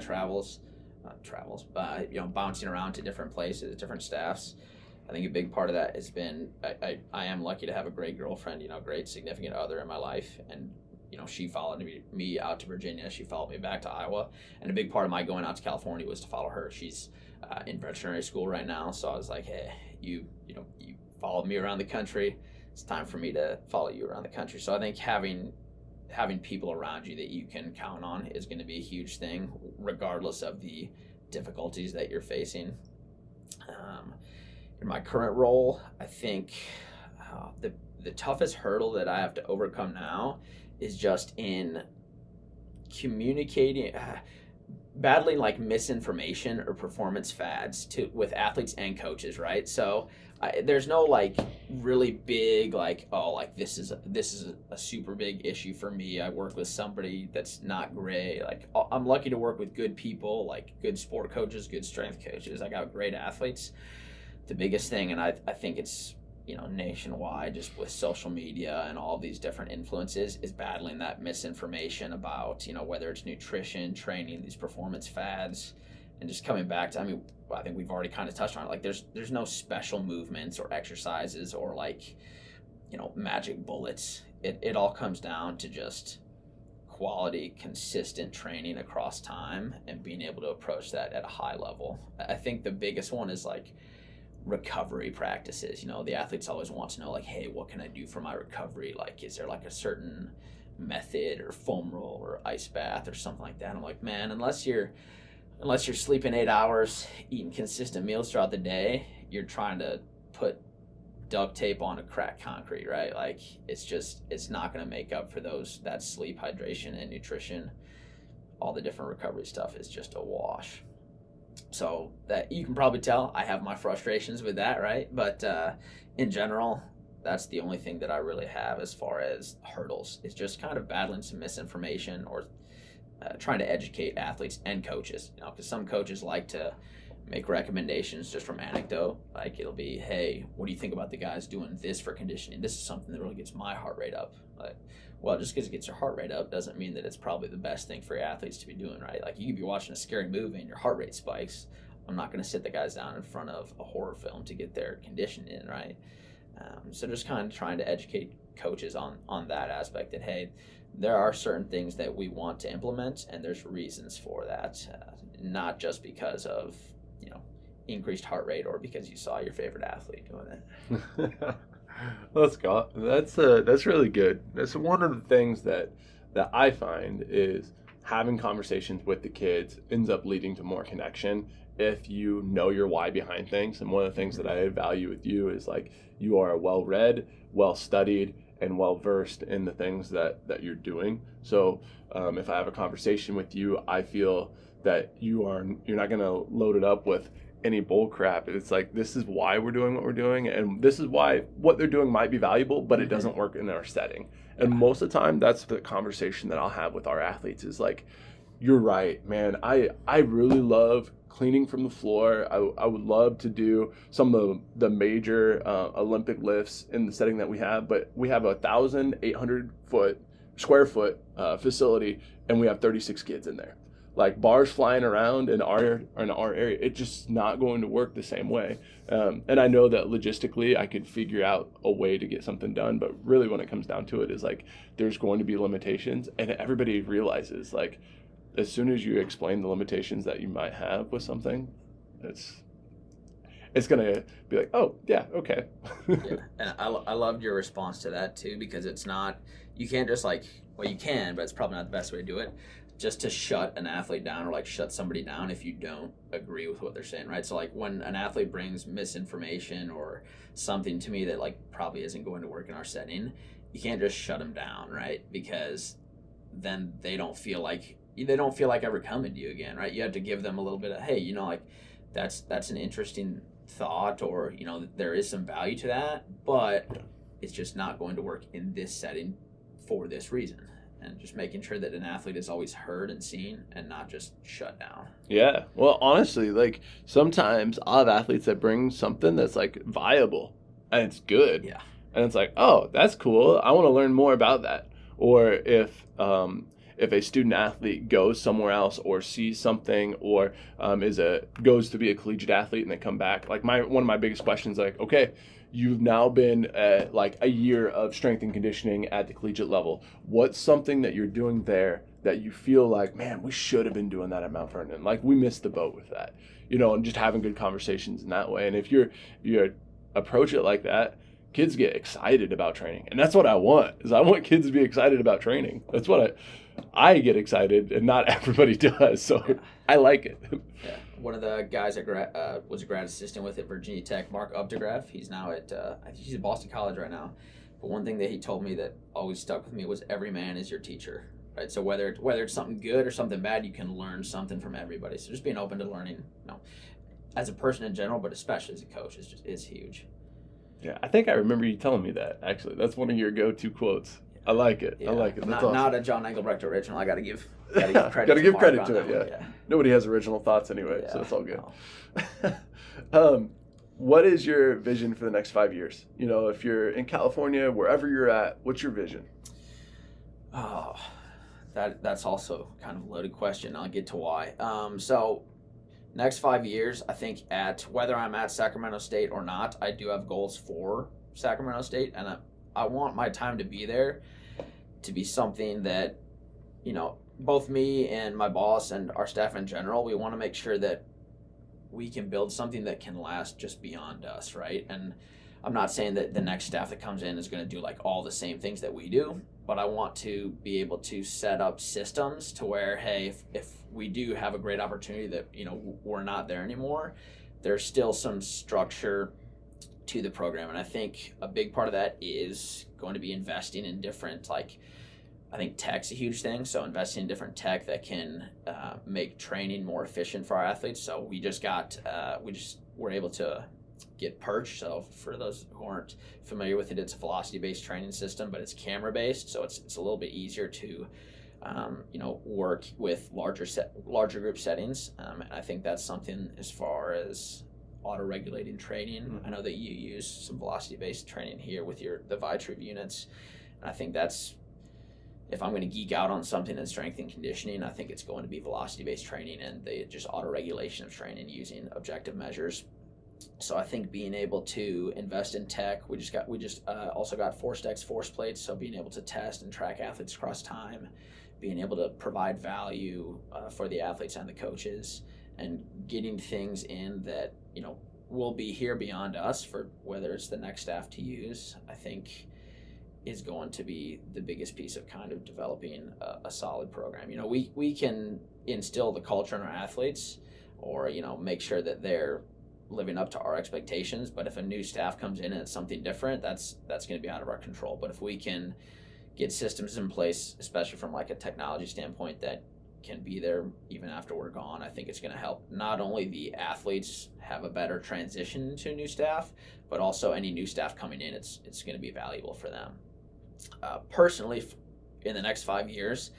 bouncing around to different places, different staffs, I think a big part of that has been, I am lucky to have a great girlfriend, great significant other in my life. And, she followed me out to Virginia. She followed me back to Iowa. And a big part of my going out to California was to follow her. She's in veterinary school right now. So I was like, hey, you followed me around the country. It's time for me to follow you around the country. So I think having people around you that you can count on is going to be a huge thing, regardless of the difficulties that you're facing. In my current role, I think the toughest hurdle that I have to overcome now is just in communicating, battling like misinformation or performance fads with athletes and coaches, right? So there's no like really big like, oh, like this is a super big issue for me. I work with somebody that's not great. Like I'm lucky to work with good people, like good sport coaches, good strength coaches. I got great athletes. The biggest thing, and I think it's, nationwide, just with social media and all these different influences, is battling that misinformation about, whether it's nutrition, training, these performance fads, and just coming back to, I think we've already kind of touched on it. Like there's no special movements or exercises or like, magic bullets. It all comes down to just quality, consistent training across time and being able to approach that at a high level. I think the biggest one is like recovery practices. The athletes always want to know, like, hey, what can I do for my recovery? Like, is there like a certain method or foam roll or ice bath or something like that? I'm like, man, unless you're sleeping 8 hours, eating consistent meals throughout the day, you're trying to put duct tape on a cracked concrete, right? Like it's not going to make up for that sleep, hydration, and nutrition. All the different recovery stuff is just a wash. So that you can probably tell I have my frustrations with that, right? But in general, that's the only thing that I really have as far as hurdles. It's just kind of battling some misinformation or trying to educate athletes and coaches, because some coaches like to make recommendations just from anecdote. Like it'll be, hey, what do you think about the guys doing this for conditioning? This is something that really gets my heart rate up. Like, well, just because it gets your heart rate up doesn't mean that it's probably the best thing for your athletes to be doing, right? Like you could be watching a scary movie and your heart rate spikes. I'm not going to sit the guys down in front of a horror film to get their conditioning in, right? So just kind of trying to educate coaches on that aspect, that, hey, there are certain things that we want to implement and there's reasons for that, not just because of, increased heart rate or because you saw your favorite athlete doing it. Let's go. That's really good. That's one of the things that I find is having conversations with the kids ends up leading to more connection if you know your why behind things. And one of the things that I value with you is like you are well-read, well-studied, and well-versed in the things that you're doing. So if I have a conversation with you, I feel that you're not going to load it up with any bull crap. It's like, this is why we're doing what we're doing, and this is why what they're doing might be valuable, but it doesn't work in our setting. And most of the time, that's the conversation that I'll have with our athletes is like, you're right, man. I really love cleaning from the floor. I would love to do some of the major Olympic lifts in the setting that we have, but we have 1,800 square foot facility, and we have 36 kids in there. Like bars flying around in our area, it's just not going to work the same way. And I know that logistically I could figure out a way to get something done, but really when it comes down to it is like there's going to be limitations, and everybody realizes like as soon as you explain the limitations that you might have with something, it's gonna be like, oh yeah, okay. Yeah, and I loved your response to that too, because it's not, you can't just like, well, you can, but it's probably not the best way to do it, just to shut an athlete down or like shut somebody down if you don't agree with what they're saying, right? So like when an athlete brings misinformation or something to me that like probably isn't going to work in our setting, you can't just shut them down, right? Because then they don't feel like ever coming to you again, right? You have to give them a little bit of, hey, like that's an interesting thought, or there is some value to that, but it's just not going to work in this setting for this reason. And just making sure that an athlete is always heard and seen and not just shut down. Yeah. Well, honestly, like sometimes I'll have athletes that bring something that's like viable and it's good. Yeah. And it's like, oh, that's cool. I want to learn more about that. Or if a student athlete goes somewhere else or sees something or goes to be a collegiate athlete and they come back, like one of my biggest questions, like, okay, you've now been at like a year of strength and conditioning at the collegiate level. What's something that you're doing there that you feel like, man, we should have been doing that at Mount Vernon? Like we missed the boat with that, and just having good conversations in that way. And if you approach it like that, kids get excited about training. And that's what I want, is I want kids to be excited about training. That's what I get excited, and not everybody does. So yeah. I like it. Yeah. One of the guys that was a grad assistant with at Virginia Tech, Mark Updegraff, he's now I think he's at Boston College right now. But one thing that he told me that always stuck with me was every man is your teacher, right? So whether it's something good or something bad, you can learn something from everybody. So just being open to learning, as a person in general, but especially as a coach, is huge. Yeah, I think I remember you telling me that, actually. That's one of your go-to quotes. I like it. Yeah. I like it. That's not, awesome. Not a John Engelbrecht original. I got to give credit. Gotta give credit to Mark it, on that yeah. one, Nobody has original thoughts anyway, Yeah, so it's all good. no. What is your vision for the next 5 years? You know, if you're in California, wherever you're at, what's your vision? Oh, that's also kind of a loaded question. I'll get to why. So next 5 years, I think whether I'm at Sacramento State or not, I do have goals for Sacramento State, and I want my time to be there to be something that, you know, both me and my boss and our staff in general, we want to make sure that we can build something that can last just beyond us, right? And I'm not saying that the next staff that comes in is going to do like all the same things that we do, but I want to be able to set up systems to where, hey, if we do have a great opportunity that, you know, we're not there anymore, there's still some structure to the program. And I think a big part of that is going to be investing in different, like, I think tech's a huge thing. So investing in different tech that can make training more efficient for our athletes. So we just were able to get Perch. So for those who aren't familiar with it, it's a velocity-based training system, but it's camera-based. So it's a little bit easier to, work with larger group settings. And I think that's something as far as auto-regulating training. Mm-hmm. I know that you use some velocity-based training here with the Vitrib units. And I think that's, if I'm going to geek out on something in strength and conditioning, I think it's going to be velocity-based training and the just auto-regulation of training using objective measures. So I think being able to invest in tech, we just also got ForceDex force plates, so being able to test and track athletes across time, being able to provide value for the athletes and the coaches, and getting things in that, you know, will be here beyond us for whether it's the next staff to use, I think is going to be the biggest piece of kind of developing a solid program. You know, we can instill the culture in our athletes or, you know, make sure that they're living up to our expectations, but if a new staff comes in and it's something different, that's going to be out of our control. But if we can get systems in place, especially from like a technology standpoint, that can be there even after we're gone, I think it's going to help not only the athletes have a better transition to new staff, but also any new staff coming in, it's going to be valuable for them. Personally, in the next 5 years,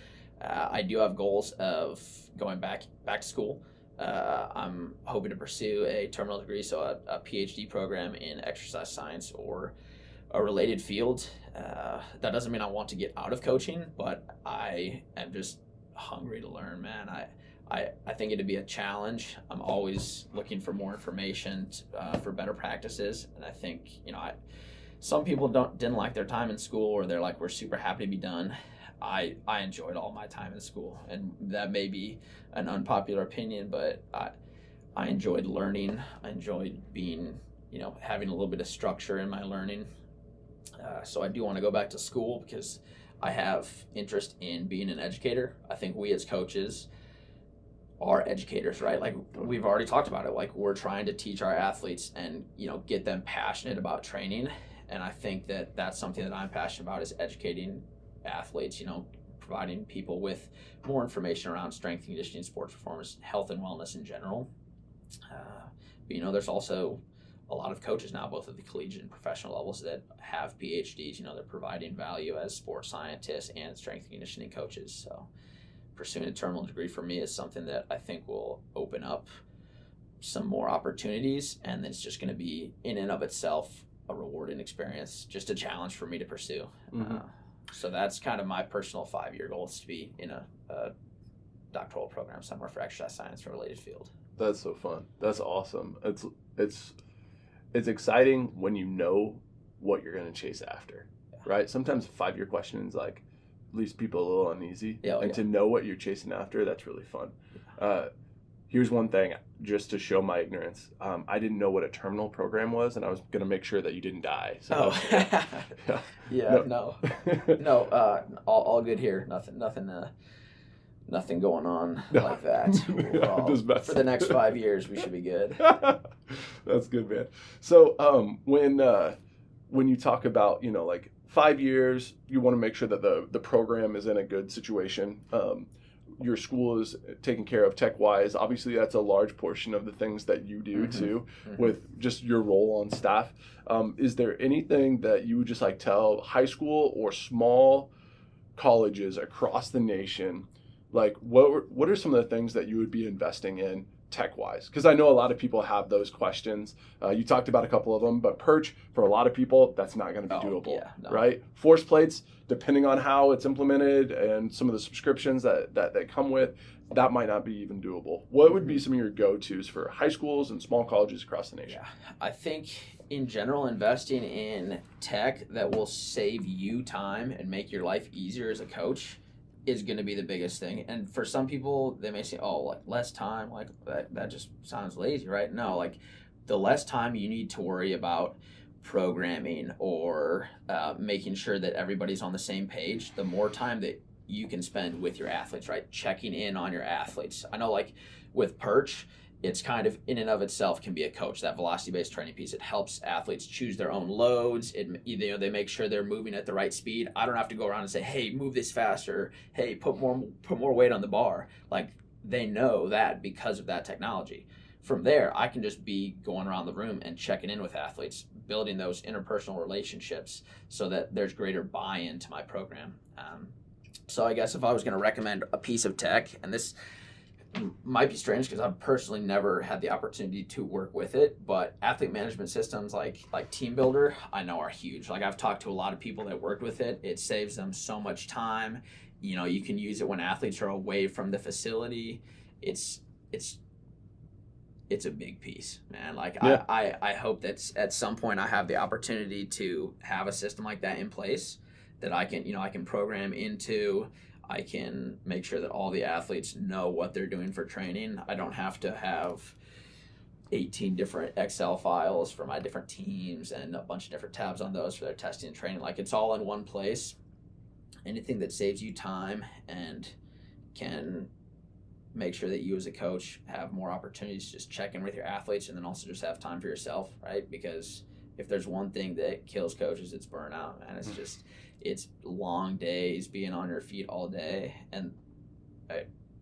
I do have goals of going back to school. I'm hoping to pursue a terminal degree, so a PhD program in exercise science or a related field. That doesn't mean I want to get out of coaching, but I am just hungry to learn, man. I think it'd be a challenge. I'm always looking for more information for better practices, and I think, you know, some people didn't like their time in school, or they're like, we're super happy to be done. I enjoyed all my time in school, and that may be an unpopular opinion, but I enjoyed learning. I enjoyed being, you know, having a little bit of structure in my learning. So I do want to go back to school because I have interest in being an educator. I think we as coaches are educators, right? Like we've already talked about it. Like we're trying to teach our athletes and, you know, get them passionate about training. And I think that that's something that I'm passionate about, is educating athletes, you know, providing people with more information around strength and conditioning, sports performance, health and wellness in general. But, you know, there's also a lot of coaches now, both at the collegiate and professional levels, that have PhDs. You know, they're providing value as sports scientists and strength and conditioning coaches. So pursuing a terminal degree for me is something that I think will open up some more opportunities, and it's just going to be in and of itself a rewarding experience, just a challenge for me to pursue. Mm-hmm. So that's kind of my personal 5-year goal, is to be in a doctoral program somewhere for exercise science or related field. That's so fun. That's awesome. It's exciting when you know what you're going to chase after, right? Sometimes a 5-year question is like, leaves people a little uneasy. To know what you're chasing after, that's really fun. Here's one thing, just to show my ignorance. I didn't know what a terminal program was, and I was going to make sure that you didn't die. So, No, all good here. Nothing going on like that. For the next 5 years, we should be good. That's good, man. So when you talk about, you know, like 5 years, you want to make sure that the program is in a good situation. your school is taken care of tech-wise. Obviously, that's a large portion of the things that you do too, with just your role on staff. Is there anything that you would just like tell high school or small colleges across the nation, like what are some of the things that you would be investing in tech-wise? Because I know a lot of people have those questions. You talked about a couple of them, but perch, for a lot of people, that's not going to be doable, right? Force plates, depending on how it's implemented and some of the subscriptions that they come with, that might not be even doable. What would be some of your go-tos for high schools and small colleges across the nation? Yeah, I think in general, investing in tech that will save you time and make your life easier as a coach is going to be the biggest thing. And for some people, they may say, oh, like less time, like that just sounds lazy, right? No, like the less time you need to worry about programming or making sure that everybody's on the same page, the more time that you can spend with your athletes, right? Checking in on your athletes. I know like with perch, it's kind of in and of itself can be a coach, that velocity-based training piece. It helps athletes choose their own loads. They make sure they're moving at the right speed. I don't have to go around and say, hey, move this faster. Hey, put more weight on the bar. Like they know that because of that technology. From there, I can just be going around the room and checking in with athletes, building those interpersonal relationships so that there's greater buy-in to my program. So I guess if I was going to recommend a piece of tech, and this might be strange because I've personally never had the opportunity to work with it, but athlete management systems like Team Builder, I know are huge. Like I've talked to a lot of people that worked with it. It saves them so much time. You can use it when athletes are away from the facility. It's a big piece, man. Like I hope that at some point I have the opportunity to have a system like that in place that I can program into. I can make sure that all the athletes know what they're doing for training. I don't have to have 18 different Excel files for my different teams and a bunch of different tabs on those for their testing and training. Like it's all in one place. Anything that saves you time and can make sure that you as a coach have more opportunities to just check in with your athletes and then also just have time for yourself, right? Because if there's one thing that kills coaches, it's burnout, man. It's long days, being on your feet all day. And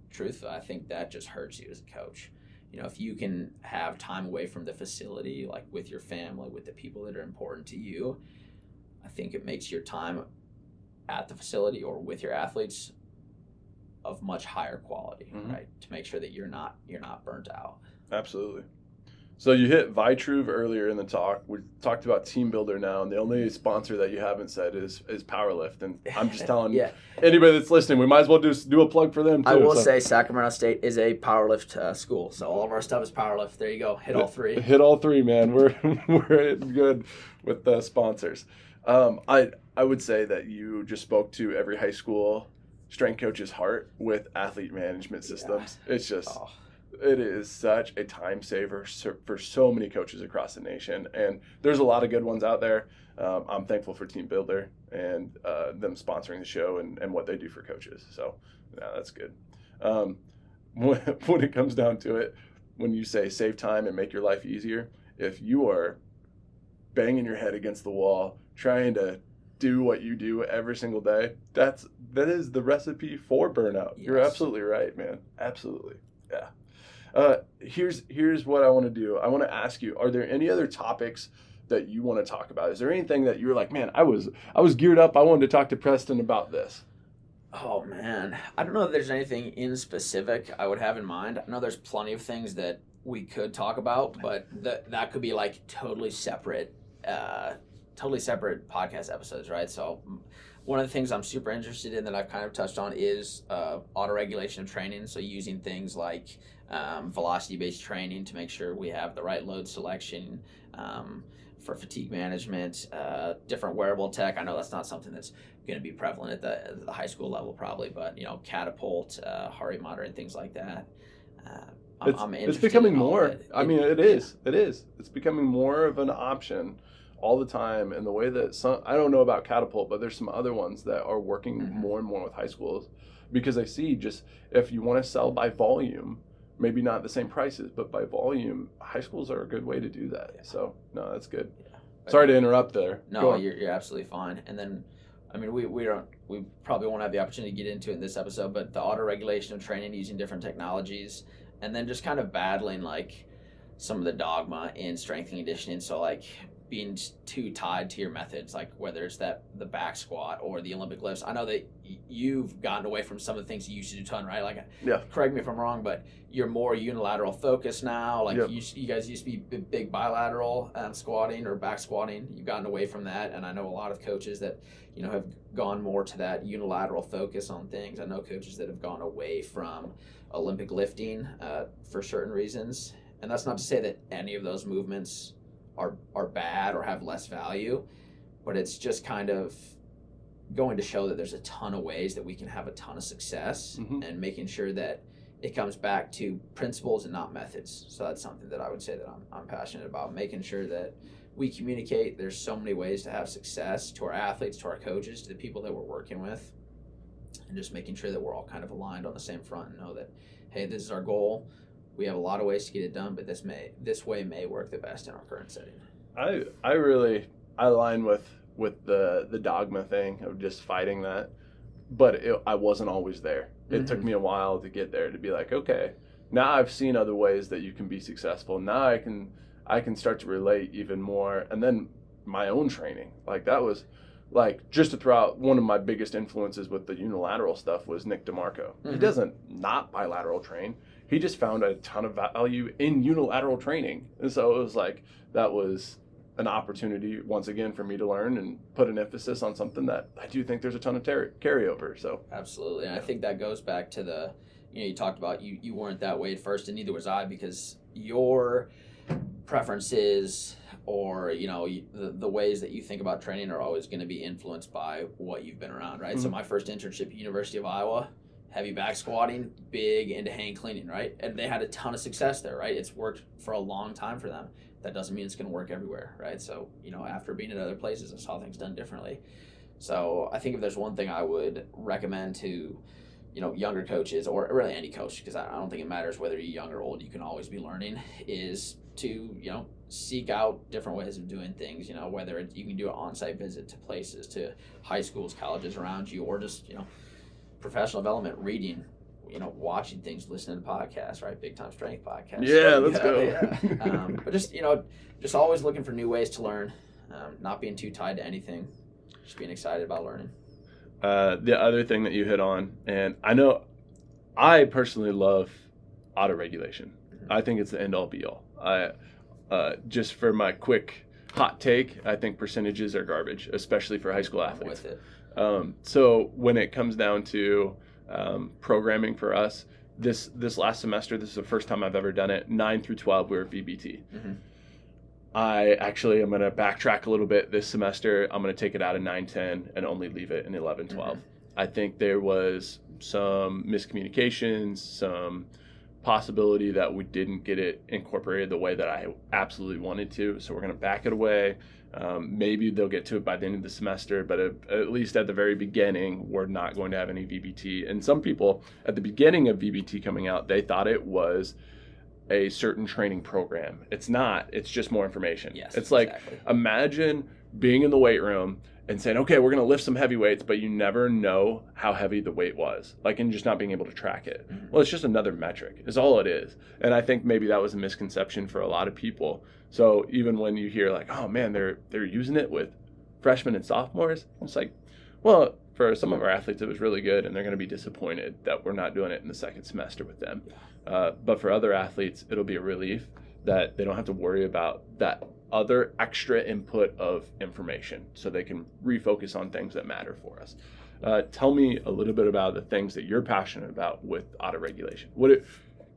truthfully, I think that just hurts you as a coach. If you can have time away from the facility, like with your family, with the people that are important to you, I think it makes your time at the facility or with your athletes of much higher quality, right? To make sure that you're not burnt out. Absolutely. So you hit Vitruve earlier in the talk. We talked about Team Builder now, and the only sponsor that you haven't said is Powerlift. And I'm just telling anybody that's listening, we might as well do a plug for them too. I will say Sacramento State is a Powerlift school, so all of our stuff is Powerlift. There you go. Hit all three. Hit all three, man. We're good with the sponsors. I would say that you just spoke to every high school strength coach's heart with athlete management systems. It's just... It is such a time saver for so many coaches across the nation, and there's a lot of good ones out there. I'm thankful for Team Builder and them sponsoring the show and what they do for coaches. So, yeah, that's good. When it comes down to it, when you say save time and make your life easier, if you are banging your head against the wall trying to do what you do every single day, that is the recipe for burnout. Yes. You're absolutely right, man. Absolutely. Yeah. Here's what I want to do. I want to ask you, are there any other topics that you want to talk about? Is there anything that you're like, man, I was geared up. I wanted to talk to Preston about this. Oh, man. I don't know if there's anything in specific I would have in mind. I know there's plenty of things that we could talk about, but that could be like totally separate podcast episodes, right? So one of the things I'm super interested in that I've kind of touched on is auto-regulation of training. So using things like velocity-based training to make sure we have the right load selection for fatigue management, different wearable tech. I know that's not something that's going to be prevalent at the high school level probably, but catapult, heart rate monitoring, things like that. It's becoming more. It is. It's becoming more of an option all the time, and the way that I don't know about Catapult, but there's some other ones that are working more and more with high schools, because I see just if you want to sell by volume, maybe not the same prices, but by volume, high schools are a good way to do that. Yeah. So no, that's good. Yeah. Sorry to interrupt there. No, you're absolutely fine. And then, we don't we probably won't have the opportunity to get into it in this episode, but the auto-regulation of training using different technologies, and then just kind of battling like some of the dogma in strength and conditioning. So like being too tied to your methods, like whether it's the back squat or the Olympic lifts. I know that you've gotten away from some of the things you used to do a ton, right? Like, yeah. Correct me if I'm wrong, but you're more unilateral focused now. Like Yep. you guys used to be big bilateral squatting or back squatting. You've gotten away from that, and I know a lot of coaches that have gone more to that unilateral focus on things. I know coaches that have gone away from Olympic lifting for certain reasons, and that's not to say that any of those movements are bad or have less value, but it's just kind of going to show that there's a ton of ways that we can have a ton of success, and making sure that it comes back to principles and not methods. So that's something that I would say that I'm passionate about, making sure that we communicate. There's so many ways to have success to our athletes, to our coaches, to the people that we're working with, and just making sure that we're all kind of aligned on the same front and know that, hey, this is our goal. We have a lot of ways to get it done, but this way may work the best in our current setting. I really align with the dogma thing of just fighting that, but I wasn't always there. It took me a while to get there, to be like, okay, now I've seen other ways that you can be successful. Now I can start to relate even more. And then my own training, like that was like, just to throw out, one of my biggest influences with the unilateral stuff was Nick DeMarco. He doesn't not bilateral train. He just found a ton of value in unilateral training. And so it was like, that was an opportunity once again for me to learn and put an emphasis on something that I do think there's a ton of carryover. So absolutely. And I think that goes back to you talked about you weren't that way at first, and neither was I, because your preferences or the ways that you think about training are always going to be influenced by what you've been around, right? So my first internship at University of Iowa, heavy back squatting, big into hang cleaning, right? And they had a ton of success there, right? It's worked for a long time for them. That doesn't mean it's going to work everywhere, right? So, after being at other places, I saw things done differently. So I think if there's one thing I would recommend to, younger coaches, or really any coach, because I don't think it matters whether you're young or old, you can always be learning, is to, seek out different ways of doing things, whether you can do an on-site visit to places, to high schools, colleges around you, or just, professional development, reading, watching things, listening to podcasts, right? Big Time Strength podcast. Yeah, let's go. Yeah. But just always looking for new ways to learn, not being too tied to anything, just being excited about learning. The other thing that you hit on, and I know I personally love auto-regulation. I think it's the end-all be-all. Just for my quick hot take, I think percentages are garbage, especially for high school athletes. With it. So when it comes down to programming for us, this last semester, this is the first time I've ever done it, 9 through 12, we were VBT. I'm going to backtrack a little bit this semester. I'm going to take it out of 9-10 and only leave it in 11-12. I think there was some miscommunications, some possibility that we didn't get it incorporated the way that I absolutely wanted to. So we're going to back it away. Maybe they'll get to it by the end of the semester, but at least at the very beginning, we're not going to have any VBT. And some people at the beginning of VBT coming out, they thought it was a certain training program. It's not. It's just more information. Yes, it's like, imagine being in the weight room and saying, okay, we're going to lift some heavy weights, but you never know how heavy the weight was, and just not being able to track it. Well, it's just another metric is all it is. And I think maybe that was a misconception for a lot of people. So even when you hear like, oh man, they're using it with freshmen and sophomores, it's like, well, for some of our athletes, it was really good, and they're going to be disappointed that we're not doing it in the second semester with them. But for other athletes, it'll be a relief that they don't have to worry about that other extra input of information, so they can refocus on things that matter for us. Tell me a little bit about the things that you're passionate about with auto-regulation.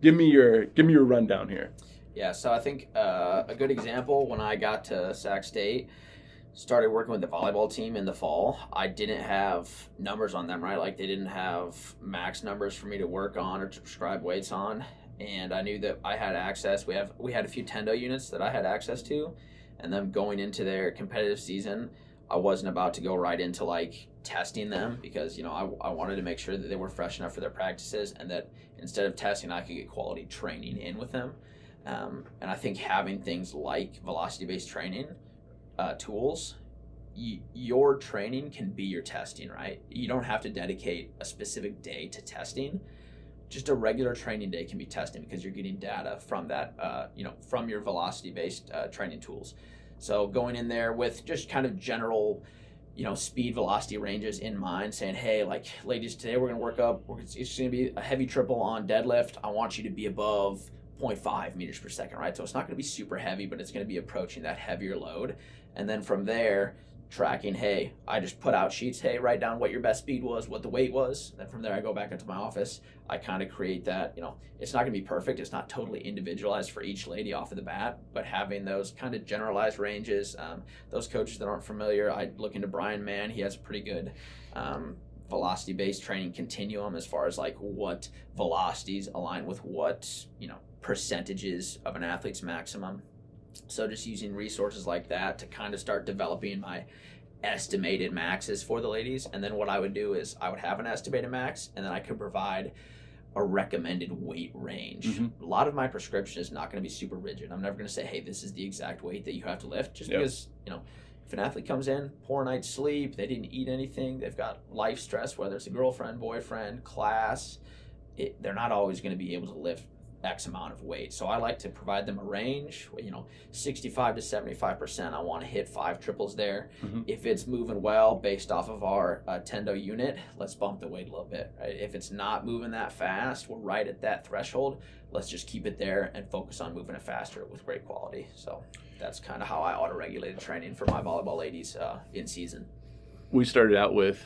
Give me your rundown here. Yeah, so I think a good example, when I got to Sac State, started working with the volleyball team in the fall, I didn't have numbers on them, right? Like, they didn't have max numbers for me to work on or to prescribe weights on. And I knew that I had access. We had a few Tendo units that I had access to, and then going into their competitive season, I wasn't about to go right into testing them, because I wanted to make sure that they were fresh enough for their practices, and that instead of testing, I could get quality training in with them. And I think having things like velocity-based training tools your training can be your testing, right? You don't have to dedicate a specific day to testing. Just a regular training day can be testing because you're getting data from that, from your velocity-based training tools. So going in there with just kind of general, speed velocity ranges in mind, saying, hey, like, ladies, today we're going to work up, it's going to be a heavy triple on deadlift. I want you to be above 0.5 meters per second, right? So it's not going to be super heavy, but it's going to be approaching that heavier load. And then from there, tracking, hey, I just put out sheets, hey, write down what your best speed was, what the weight was. Then from there, I go back into my office. I kind of create that, it's not going to be perfect. It's not totally individualized for each lady off of the bat, but having those kind of generalized ranges, those coaches that aren't familiar, I look into Brian Mann. He has a pretty good velocity-based training continuum as far as like what velocities align with what, percentages of an athlete's maximum. So just using resources like that to kind of start developing my estimated maxes for the ladies. And then what I would do is I would have an estimated max, and then I could provide a recommended weight range. Mm-hmm. A lot of my prescription is not going to be super rigid. I'm never going to say, hey, this is the exact weight that you have to lift, just because, if an athlete comes in, poor night's sleep, they didn't eat anything, they've got life stress, whether it's a girlfriend, boyfriend, class, they're not always going to be able to lift X amount of weight. So I like to provide them a range, 65 to 75%. I want to hit 5 triples there. Mm-hmm. If it's moving well based off of our Tendo unit, let's bump the weight a little bit. Right? If it's not moving that fast, we're right at that threshold. Let's just keep it there and focus on moving it faster with great quality. So that's kind of how I auto-regulated training for my volleyball ladies in season. We started out with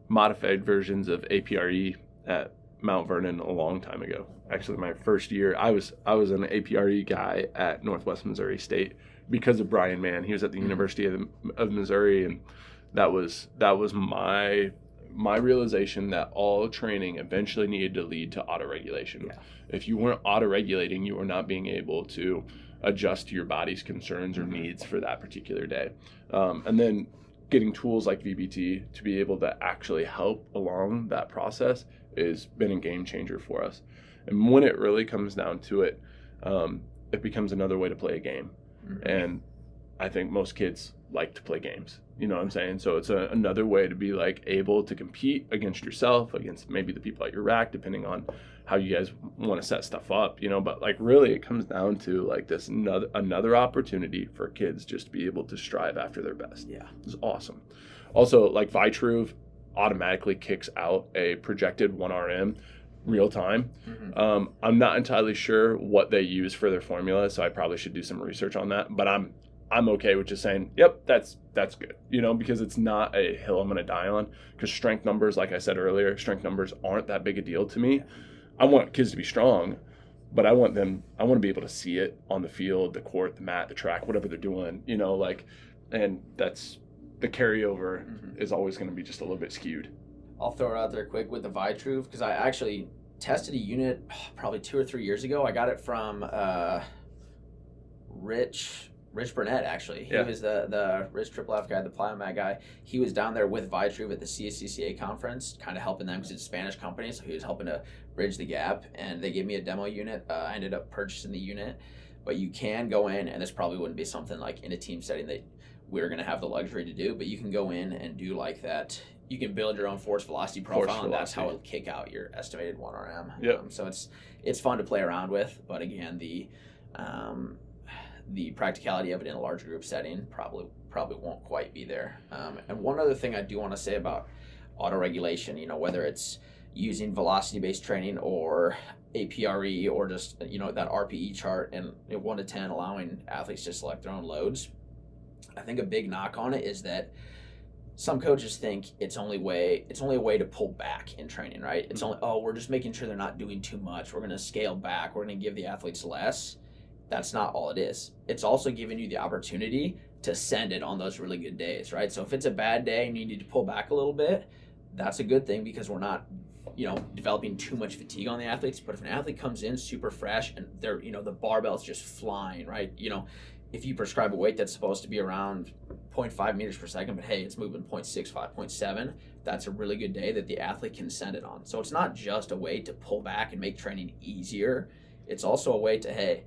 modified versions of APRE at Mount Vernon a long time ago. Actually, my first year, I was an APRE guy at Northwest Missouri State because of Brian Mann. He was at the University of Missouri, and that was my realization that all training eventually needed to lead to autoregulation. Yeah. If you weren't autoregulating, you were not being able to adjust to your body's concerns or needs for that particular day. And then getting tools like VBT to be able to actually help along that process has been a game changer for us. And when it really comes down to it, it becomes another way to play a game. Mm-hmm. And I think most kids like to play games. You know what I'm saying? So it's another way to be like able to compete against yourself, against maybe the people at your rack, depending on how you guys want to set stuff up, but like really it comes down to like this another opportunity for kids just to be able to strive after their best. Yeah. It's awesome. Also, like Vitruve automatically kicks out a projected 1RM real time. Mm-hmm. I'm not entirely sure what they use for their formula, so I probably should do some research on that, but I'm okay with just saying, yep, that's good, because it's not a hill I'm going to die on, because strength numbers, like I said earlier, strength numbers aren't that big a deal to me. I want kids to be strong, but I want to be able to see it on the field, the court, the mat, the track, whatever they're doing, and that's the carryover is always going to be just a little bit skewed. I'll throw it out there quick with the Vitruve, because I actually tested a unit probably 2 or 3 years ago. I got it from Rich Burnett, actually. Yeah. He was the Rich Triple F guy, the Plyomat guy. He was down there with Vitruve at the CSCCA conference, kind of helping them because it's a Spanish company, so he was helping to bridge the gap, and they gave me a demo unit. I ended up purchasing the unit, but you can go in, and this probably wouldn't be something like in a team setting that we're going to have the luxury to do, but you can go in and do like that. You can build your own force velocity profile, and that's how it'll kick out your estimated 1RM. Yep. So it's fun to play around with, but again, the practicality of it in a large group setting probably won't quite be there. And one other thing I do want to say about autoregulation, whether it's using velocity-based training or APRE or just, that RPE chart and 1 to 10 allowing athletes to select their own loads, I think a big knock on it is that some coaches think it's only a way to pull back in training, right? It's only, we're just making sure they're not doing too much. We're going to scale back. We're going to give the athletes less. That's not all it is. It's also giving you the opportunity to send it on those really good days, right? So if it's a bad day and you need to pull back a little bit, that's a good thing because we're not, developing too much fatigue on the athletes. But if an athlete comes in super fresh and they're, the barbell's just flying, right? If you prescribe a weight that's supposed to be around 0.5 meters per second, but hey, it's moving 0.65, 0.7, that's a really good day that the athlete can send it on. So it's not just a way to pull back and make training easier. It's also a way to,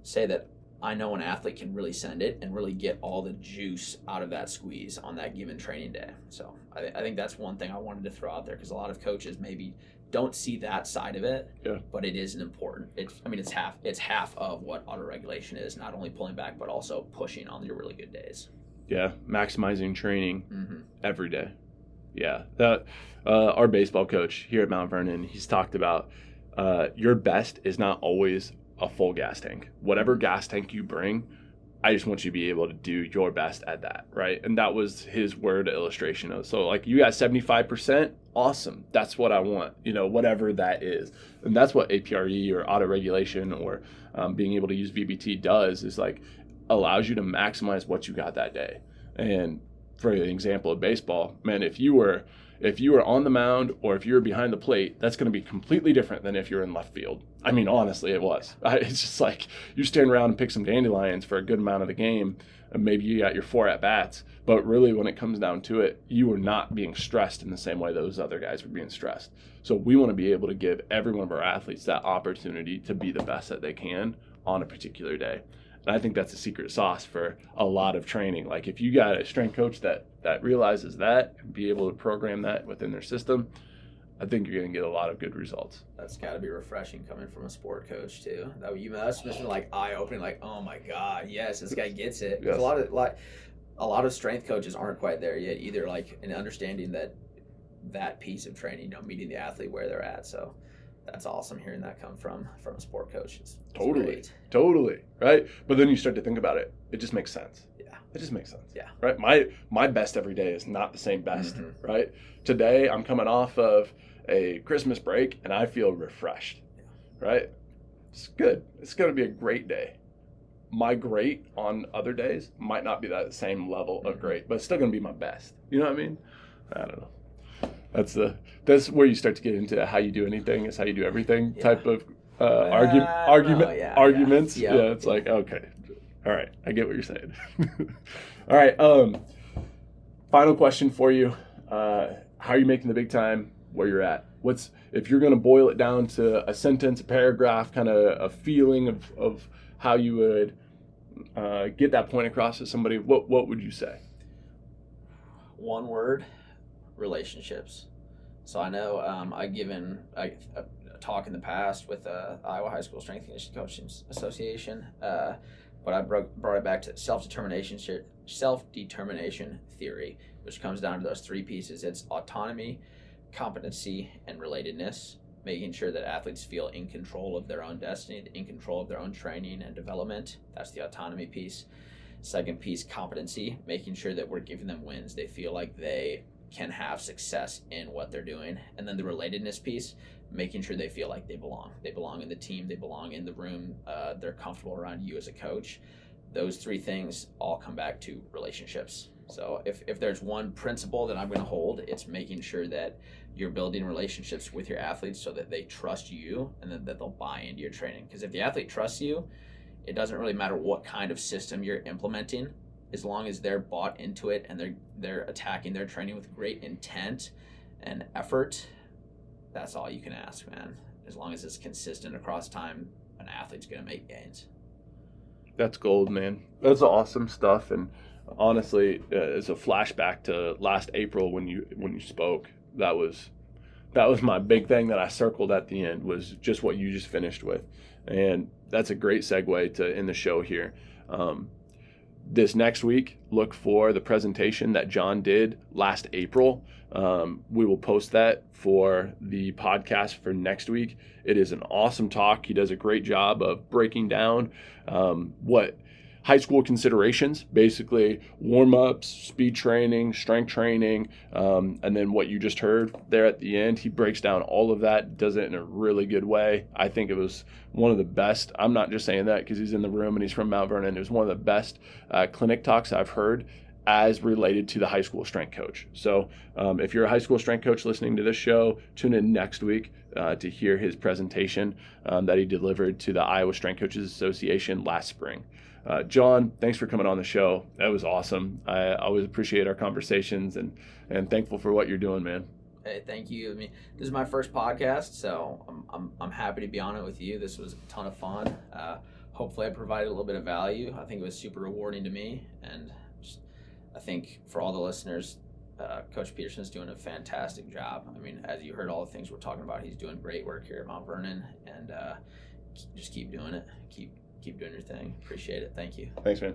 say that I know an athlete can really send it and really get all the juice out of that squeeze on that given training day. So I think that's one thing I wanted to throw out there, because a lot of coaches maybe don't see that side of it, but it is an important. It's half of what auto-regulation is, not only pulling back, but also pushing on your really good days. Yeah, maximizing training every day. Yeah, that our baseball coach here at Mount Vernon, he's talked about your best is not always a full gas tank. Whatever gas tank you bring, I just want you to be able to do your best at that, right? And that was his word illustration of. So like, you got 75%, awesome. That's what I want, whatever that is. And that's what APRE or auto regulation or being able to use VBT does, is like allows you to maximize what you got that day. And for an example of baseball, man, if you were on the mound or if you were behind the plate, that's going to be completely different than if you're in left field. I mean, honestly, it was. It's just like you stand around and pick some dandelions for a good amount of the game, and maybe you got your 4 at-bats, but really when it comes down to it, you were not being stressed in the same way those other guys were being stressed. So we want to be able to give every one of our athletes that opportunity to be the best that they can on a particular day. And I think that's a secret sauce for a lot of training. Like if you got a strength coach that realizes that and be able to program that within their system, I think you're going to get a lot of good results. That's got to be refreshing coming from a sport coach too. That's been like eye-opening. Like, oh my God, yes, this guy gets it. Yes. A lot of strength coaches aren't quite there yet either. Like in understanding that piece of training, meeting the athlete where they're at. So that's awesome hearing that come from a sport coach. It's Totally, right? But then you start to think about it. It just makes sense. Yeah. It just makes sense. Yeah. Right? My best every day is not the same best, right? Today, I'm coming off of a Christmas break, and I feel refreshed, right? It's good. It's going to be a great day. My great on other days might not be that same level of great, but it's still going to be my best. You know what I mean? I don't know. That's where you start to get into how you do anything is how you do everything type of arguments. Yeah. It's like, okay, all right, I get what you're saying. All right, final question for you. How are you making the big time where you're at? If you're going to boil it down to a sentence, a paragraph, kind of a feeling of how you would get that point across to somebody, what would you say? One word: relationships. So I know I've given a talk in the past with Iowa High School Strength and Conditioning Coaching Association, but I brought it back to self-determination theory, which comes down to those 3 pieces. It's autonomy, competency, and relatedness, making sure that athletes feel in control of their own destiny, in control of their own training and development. That's the autonomy piece. Second piece, competency, making sure that we're giving them wins. They feel like they can have success in what they're doing. And then the relatedness piece, making sure they feel like they belong. They belong in the team, they belong in the room, they're comfortable around you as a coach. Those 3 things all come back to relationships. So if there's one principle that I'm going to hold, it's making sure that you're building relationships with your athletes so that they trust you and then that they'll buy into your training. Because if the athlete trusts you, it doesn't really matter what kind of system you're implementing, as long as they're bought into it and they're attacking their training with great intent and effort. That's all you can ask, man. As long as it's consistent across time, an athlete's going to make gains. That's gold, man. That's awesome stuff. And honestly, as a flashback to last April when you spoke, that was my big thing that I circled at the end, was just what you just finished with. And that's a great segue to end the show here. This next week, look for the presentation that John did last April. We will post that for the podcast for next week. It is an awesome talk. He does a great job of breaking down what high school considerations, basically warm-ups, speed training, strength training, and then what you just heard there at the end. He breaks down all of that, does it in a really good way. I think it was one of the best. I'm not just saying that because he's in the room and he's from Mount Vernon. It was one of the best clinic talks I've heard as related to the high school strength coach. So if you're a high school strength coach listening to this show, tune in next week to hear his presentation that he delivered to the Iowa Strength Coaches Association last spring. John, thanks for coming on the show. That was awesome. I always appreciate our conversations and thankful for what you're doing, man. Hey, thank you. I mean, this is my first podcast, so I'm happy to be on it with you. This was a ton of fun. hopefully I provided a little bit of value. I think it was super rewarding to me, and I think for all the listeners, Coach Peterson's doing a fantastic job. I mean, as you heard all the things we're talking about, he's doing great work here at Mount Vernon, and just keep doing it. Keep doing your thing. Appreciate it. Thank you. Thanks, man.